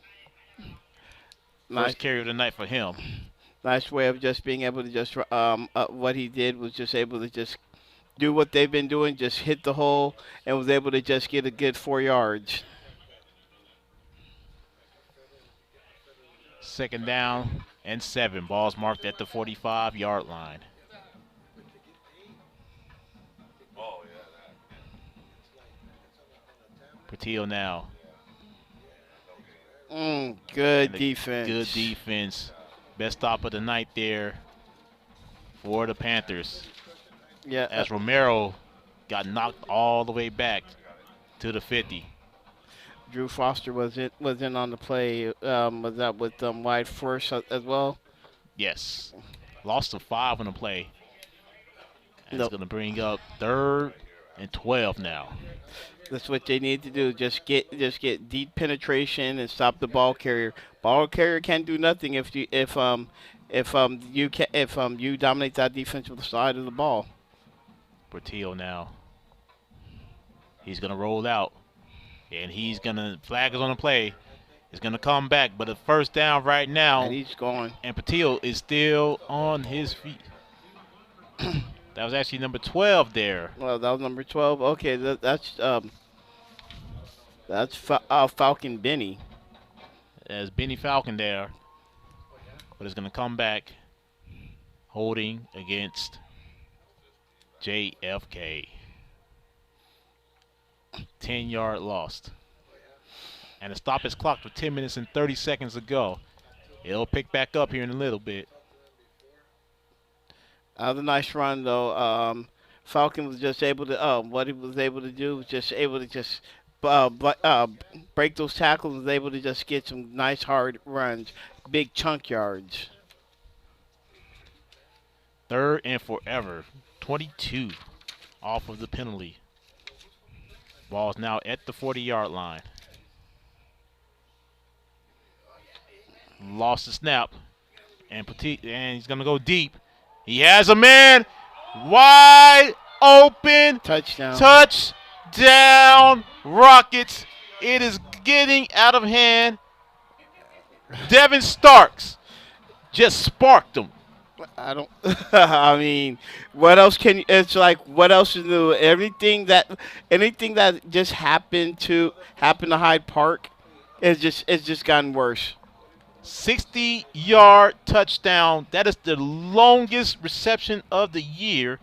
Nice. First carry of the night for him. Nice way of just being able to just what he did was just able to just do what they've been doing, just hit the hole, and was able to just get a good 4 yards. 2nd down and 7. Ball's marked at the 45-yard line. Portillo now. Good defense. Good defense. Best stop of the night there for the Panthers. Yeah. as Romero got knocked all the way back to the 50. Drew Foster was in on the play. Was that with wide first as well? Yes. Lost to 5 on the play. And it's No, going to bring up 3rd and 12 now. that's what they need to do. Just get deep penetration and stop the ball carrier. Ball carrier can't do nothing if you dominate that defensive side of the ball. Portillo now. He's going to roll out. And he's going to, flag is on the play. He's going to come back. But the first down right now. And he's gone. And Portillo is still on his feet. That was actually number 12 there. Well, that was number 12. Okay, that's Falcon Benny. There's Benny Falcon there. But it's going to come back holding against JFK. 10-yard lost. And the stop is clocked with 10 minutes and 30 seconds to go. It'll pick back up here in a little bit. That was a nice run, though. Falcon was just able to, what he was able to do was just able to just break those tackles, was able to just get some nice hard runs, big chunk yards. 3rd and forever. 22 off of the penalty. Ball's now at the 40-yard line. Lost the snap. And he's going to go deep. He has a man wide open. Touchdown. Touchdown, Rockets. It is getting out of hand. Devin Starks just sparked him. I don't. I mean, what else can? It's like, what else is new? Anything that just happened to Hyde Park, it's just gotten worse. 60-yard touchdown. That is the longest reception of the year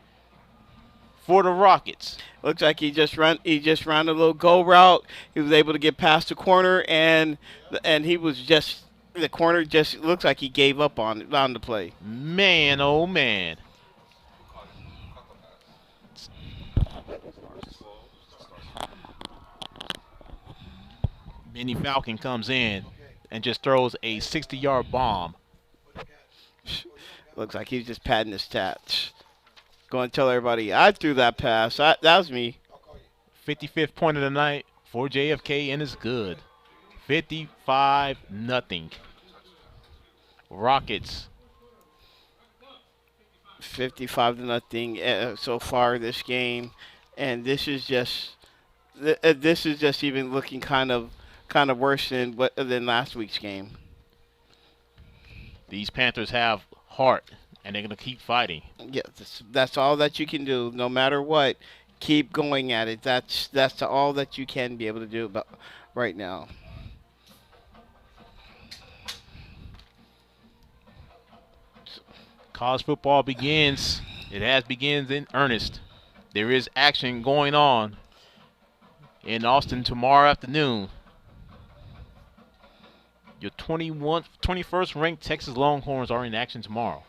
for the Rockets. Looks like he just ran a little go route. He was able to get past the corner, and he was just. The corner just looks like he gave up on the play. Man, oh man. Benny Falcon comes in and just throws a 60-yard bomb. Looks like he's just padding his stats. Going to tell everybody, I threw that pass. That was me. 55th point of the night for JFK, and it's good. 55-0. Rockets. 55-0 so far this game, and this is just even looking kind of worse than last week's game. These Panthers have heart, and they're gonna keep fighting. Yeah, that's all that you can do. No matter what, keep going at it. That's all that you can be able to do right now. College football begins. It begins in earnest. There is action going on in Austin tomorrow afternoon. Your 21st ranked Texas Longhorns are in action tomorrow.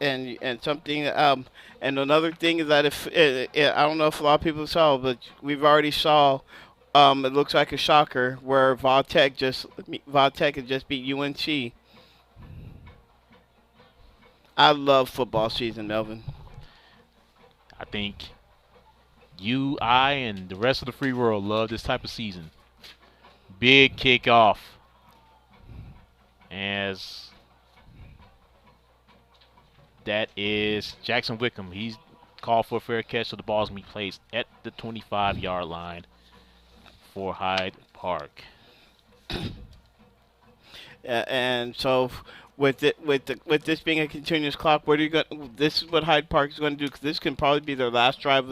And another thing is that I don't know if a lot of people saw, but we've already saw. It looks like a shocker where Vype had just beat UNC. I love football season, Melvin. I think you, I, and the rest of the free world love this type of season. Big kickoff. As that is Jackson Wickham. He's called for a fair catch, so the ball's going to be placed at the 25-yard line for Hyde Park. And so with this being a continuous clock, this is what Hyde Park is going to do, because this can probably be their last drive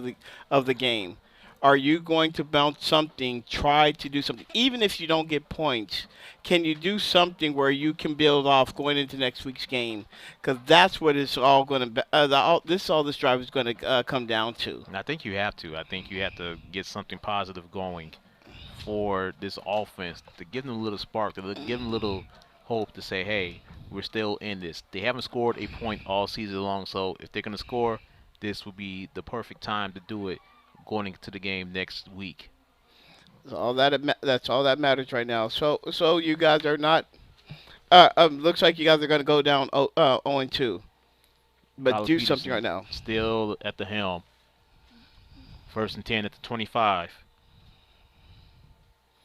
of the game. Are you going to bounce something, try to do something, even if you don't get points? Can you do something where you can build off going into next week's game? Because that's what it's all going to this drive is going to come down to. And I think you have to. I think you have to get something positive going for this offense to give them a little spark, to give them a little hope to say, hey, we're still in this. They haven't scored a point all season long, so if they're going to score, this will be the perfect time to do it going into the game next week. That's all that matters right now. So you guys are not. Looks like you guys are going to go down 0-2, but Tyler do something right Peterson now. still at the helm. 1st and 10 at the 25.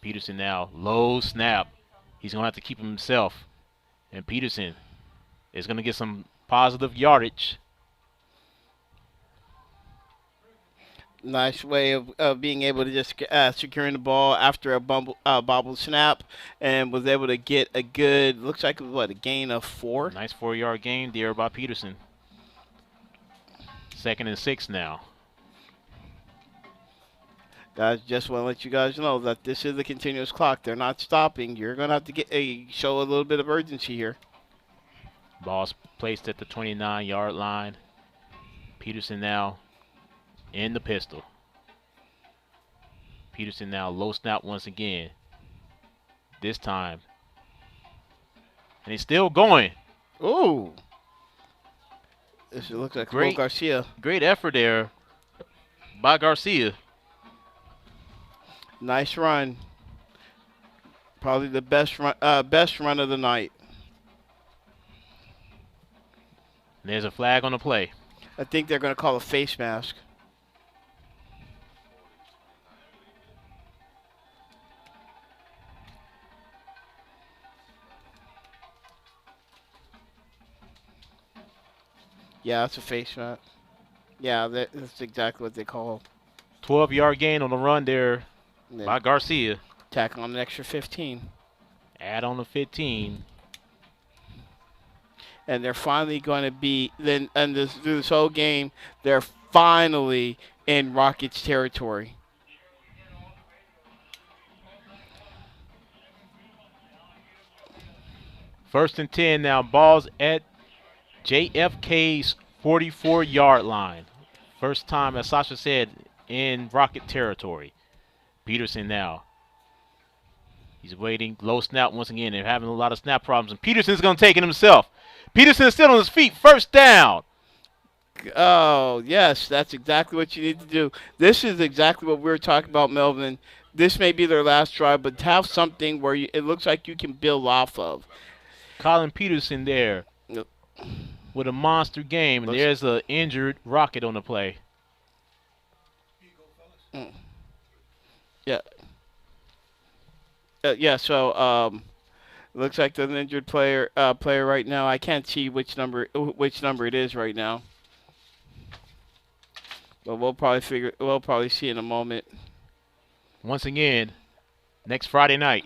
Peterson now, low snap. He's going to have to keep himself. And Peterson is going to get some positive yardage. Nice way of being able to just securing the ball after a bobble snap, and was able to get a good, looks like it was what, a gain of 4? Nice 4-yard gain there by Peterson. 2nd and 6 now. Guys, just want to let you guys know that this is a continuous clock. They're not stopping. You're going to have to show a little bit of urgency here. Ball's placed at the 29-yard line. Peterson now in the pistol. Peterson now low snap once again. This time. And he's still going. Ooh. This looks like Will Garcia. Great effort there by Garcia. Nice run. Probably the best run of the night. And there's a flag on the play. I think they're going to call a face mask. Yeah, that's a face mask. Yeah, that's exactly what they call. 12-yard gain on the run there by Garcia. Tack on an extra 15. Add on the 15. And they're finally going to be, through this whole game, they're finally in Rockets territory. First and 10 now. Ball's at JFK's 44-yard line. First time, as Sasha said, in Rocket territory. Peterson now. He's waiting. Low snap once again. They're having a lot of snap problems. And Peterson's going to take it himself. Peterson is still on his feet. First down. Oh, yes. That's exactly what you need to do. This is exactly what we were talking about, Melvin. This may be their last drive, but have something where it looks like you can build off of. Colin Peterson there with a monster game. And there's an injured Rocket on the play. Yeah. So looks like there's an injured player right now. I can't see which number it is right now. But we'll probably see in a moment. Once again, next Friday night,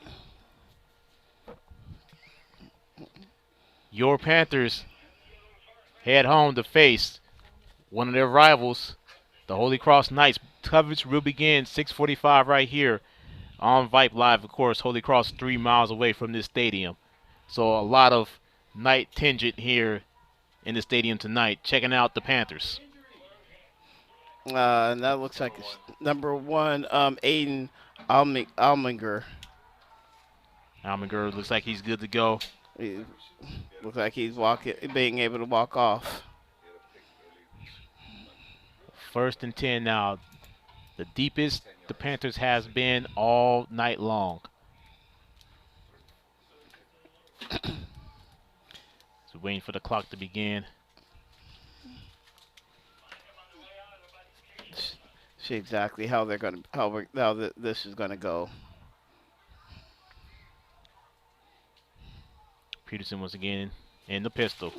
your Panthers head home to face one of their rivals, the Holy Cross Knights. Coverage will begin 6:45 right here on Vype Live. Of course, Holy Cross 3 miles away from this stadium. So a lot of night contingent here in the stadium tonight, checking out the Panthers. And that looks like it's number 1, Aiden Alminger. Alminger looks like he's good to go. Looks like he's being able to walk off. First and 10 now. The deepest the Panthers has been all night long. So waiting for the clock to begin. See exactly how this is gonna go. Peterson once again in the pistol.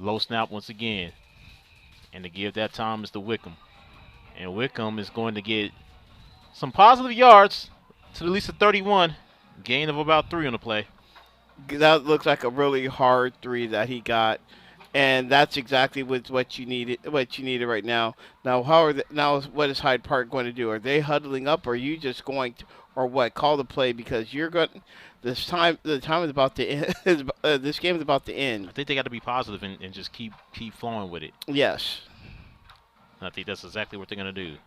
Low snap once again. And to give that time is to Wickham. And Wickham is going to get some positive yards to at least a 31. Gain of about 3 on the play. That looks like a really hard 3 that he got. And that's exactly what you needed right now. Now, what is Hyde Park going to do? Are they huddling up, or are you just going to, or what? Call the play, because you're going. The time is about to end. This game is about to end. I think they got to be positive and just keep flowing with it. Yes. And I think that's exactly what they're going to do.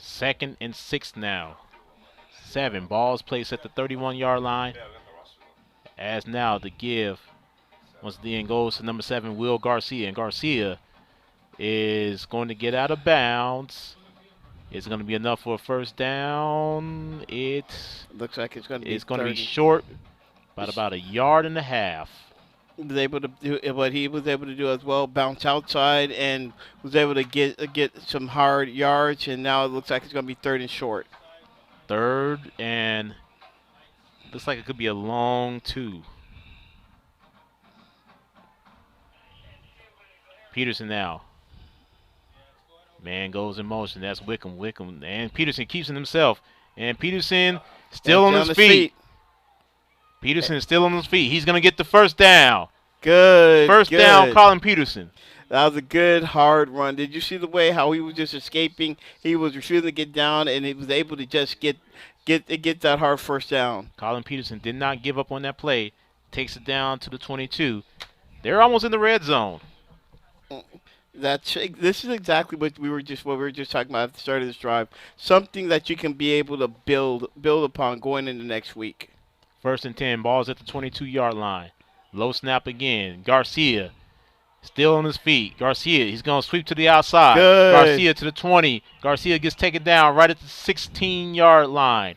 2nd and 6 now. 7 balls placed at the 31-yard line. As now the give once again goes to number 7, Will Garcia. And Garcia is going to get out of bounds. It's going to be enough for a first down. It looks like it's going to be. It's going to be short, about a yard and a half. Was able to do what he was able to do as well, bounce outside, and was able to get some hard yards. And now it looks like it's going to be 3rd and short. 3rd and looks like it could be a long 2. Peterson now. Man goes in motion. That's Wickham. And Peterson keeps it himself. And Peterson still on his feet. Peterson is still on his feet. He's going to get the first down. Good. First down, Colin Peterson. That was a good, hard run. Did you see the way how he was just escaping? He was refusing to get down, and he was able to just get that hard first down. Colin Peterson did not give up on that play. Takes it down to the 22. They're almost in the red zone. This is exactly what we were just talking about at the start of this drive. Something that you can be able to build upon going into next week. 1st and 10. Ball's at the 22-yard line. Low snap again. Garcia still on his feet. Garcia, he's going to sweep to the outside. Good. Garcia to the 20. Garcia gets taken down right at the 16-yard line.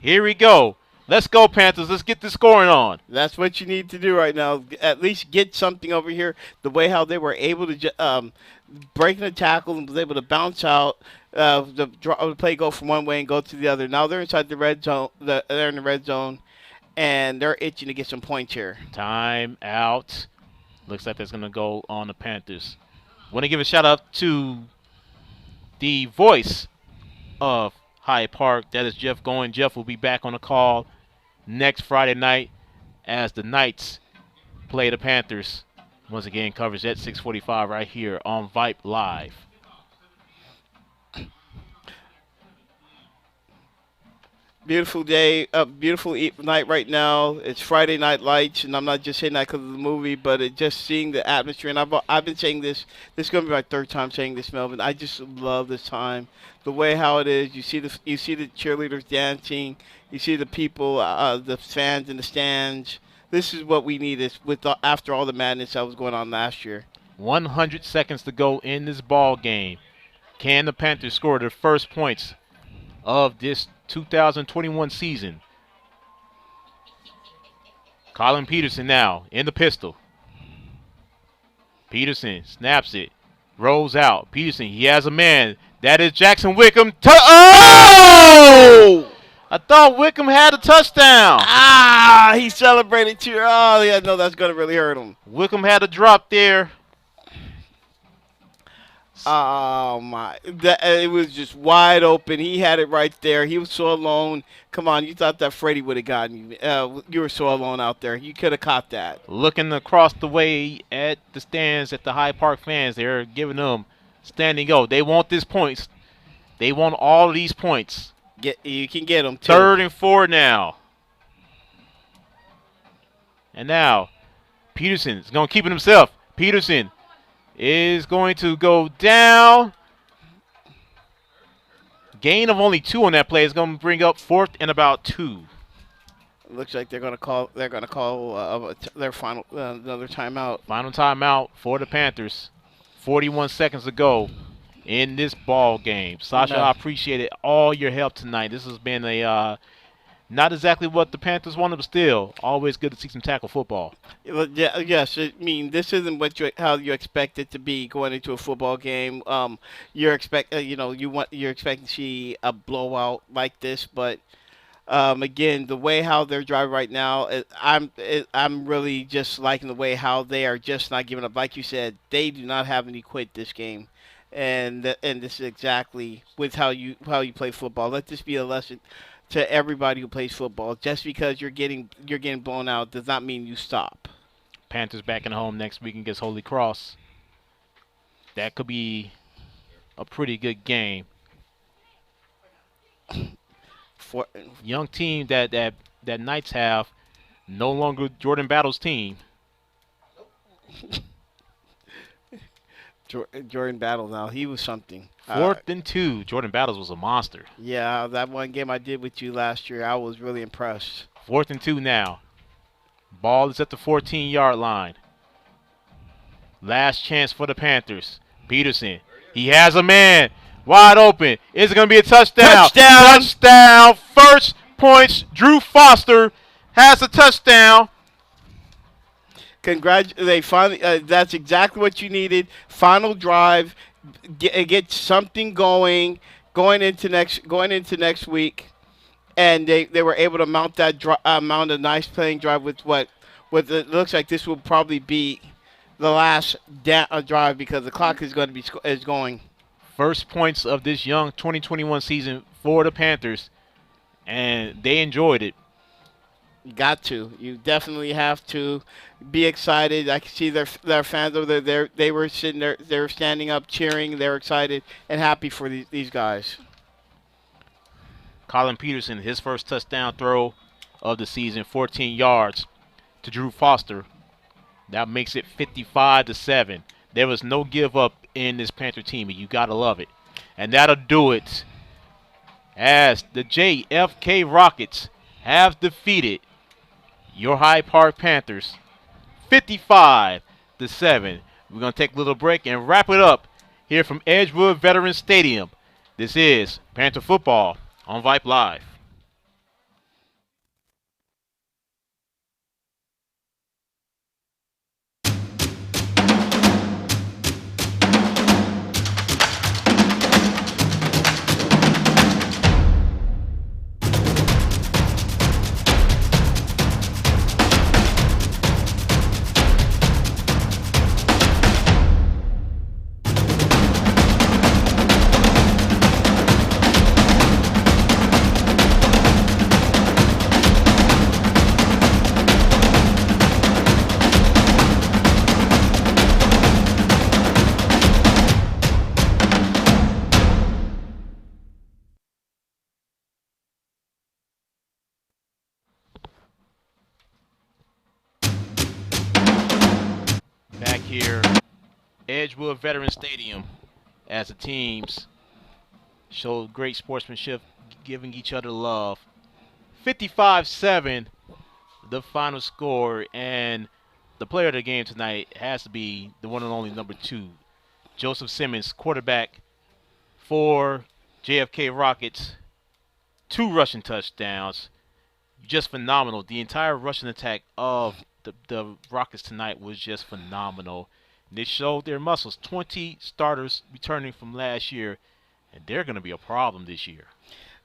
Here we go. Let's go, Panthers. Let's get the scoring on. That's what you need to do right now. At least get something over here. The way how they were able to break the tackle and was able to bounce out. The play go from one way and go to the other. Now they're inside the red zone. They're in the red zone, and they're itching to get some points here. Time out. Looks like that's going to go on the Panthers. Want to give a shout-out to the voice of Hyde Park. That is Jeff Goin. Jeff will be back on the call next Friday night as the Knights play the Panthers. Once again, coverage at 6:45 right here on Vype Live. Beautiful day, beautiful night right now. It's Friday Night Lights, and I'm not just saying that because of the movie, but just seeing the atmosphere. And I've been saying this. This is going to be my 3rd time saying this, Melvin. I just love this time. The way how it is. You see the cheerleaders dancing. You see the people, the fans in the stands. This is what we need after all the madness that was going on last year. 100 seconds to go in this ball game. Can the Panthers score their first points of this 2021 season? Colin Peterson now in the pistol. Peterson snaps it. Rolls out. Peterson, he has a man. That is Jackson Wickham. Oh! I thought Wickham had a touchdown. He celebrated too. Oh, yeah, no, that's going to really hurt him. Wickham had a drop there. Oh, my. It was just wide open. He had it right there. He was so alone. Come on, you thought that Freddie would have gotten you. You were so alone out there. You could have caught that. Looking across the way at the stands at the Hyde Park fans, they're giving them standing go. They want these points. They want all of these points. You can get them, too. 3rd and 4 now. And now, Peterson is going to keep it himself. Peterson is going to go down. Gain of only 2 on that play is going to bring up 4th and about 2. It looks like they're going to call. They're going to call their final another timeout. Final timeout for the Panthers. 41 seconds to go in this ball game. Sasha, I appreciated all your help tonight. This has been a not exactly what the Panthers wanted, but still always good to see some tackle football. Yes, I mean this isn't how you expect it to be going into a football game. You're expecting to see a blowout like this, but again, the way how they're driving right now, I'm really just liking the way how they are just not giving up. Like you said, they do not have any quit this game, and this is exactly with how you play football. Let this be a lesson to everybody who plays football. Just because you're getting blown out does not mean you stop. Panthers back in home next week against Holy Cross. That could be a pretty good game. For young team that Knights have, no longer Jordan Battle's team. Jordan Battle now, he was something. 4th and 2. Jordan Battles was a monster. Yeah, that one game I did with you last year, I was really impressed. 4th and 2 now. Ball is at the 14-yard line. Last chance for the Panthers. Peterson. He has a man. Wide open. Is it going to be a touchdown? Touchdown! Touchdown. First points. Drew Foster has a touchdown. They finally. That's exactly what you needed. Final drive. Get something going into next week, and they were able to mount a nice playing drive with it looks like this will probably be the last drive because the clock is going to be is going. First points of this young 2021 season for the Panthers, and they enjoyed it. Got to. You definitely have to be excited. I can see their fans over there. They were sitting there. They were standing up, cheering. They were excited and happy for these guys. Colin Peterson, his first touchdown throw of the season, 14 yards to Drew Foster. That makes it 55-7. There was no give up in this Panther team, and you gotta love it. And that'll do it as the JFK Rockets have defeated your Hyde Park Panthers 55-7. We're going to take a little break and wrap it up here from Edgewood Veterans Stadium. This is Panther Football on Vype Live. Back here, Edgewood Veterans Stadium, as the teams showed great sportsmanship, giving each other love. 55-7, the final score, and the player of the game tonight has to be the one and only number 2, Joseph Simmons, quarterback for JFK Rockets. 2 rushing touchdowns. Just phenomenal. The entire rushing attack of the Rockets tonight was just phenomenal. They showed their muscles. 20 starters returning from last year, and they're going to be a problem this year.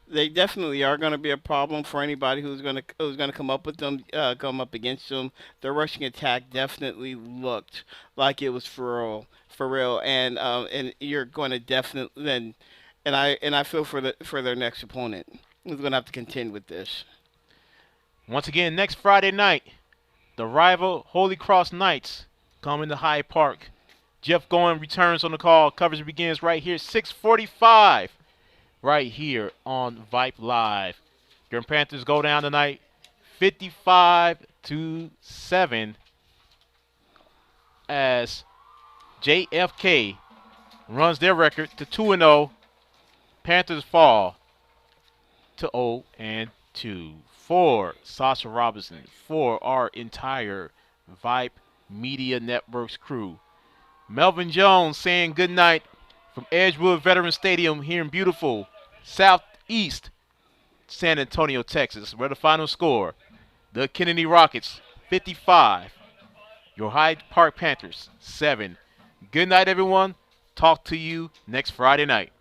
They definitely are going to be a problem for anybody who's going to come up with them, come up against them. Their rushing attack definitely looked like it was for real, and you're going to definitely then, and I feel for their next opponent who's going to have to contend with this. Once again, next Friday night, the rival Holy Cross Knights come into Hyde Park. Jeff Goen returns on the call. Coverage begins right here, 6:45, right here on Vype Live. Your Panthers go down tonight, 55-7, as JFK runs their record to 2-0. Panthers fall to 0-2. For Sasha Robinson, for our entire Vype Media Networks crew, Melvin Jones saying good night from Edgewood Veterans Stadium here in beautiful southeast San Antonio, Texas. Where the final score, the Kennedy Rockets 55, your Hyde Park Panthers 7. Good night, everyone. Talk to you next Friday night.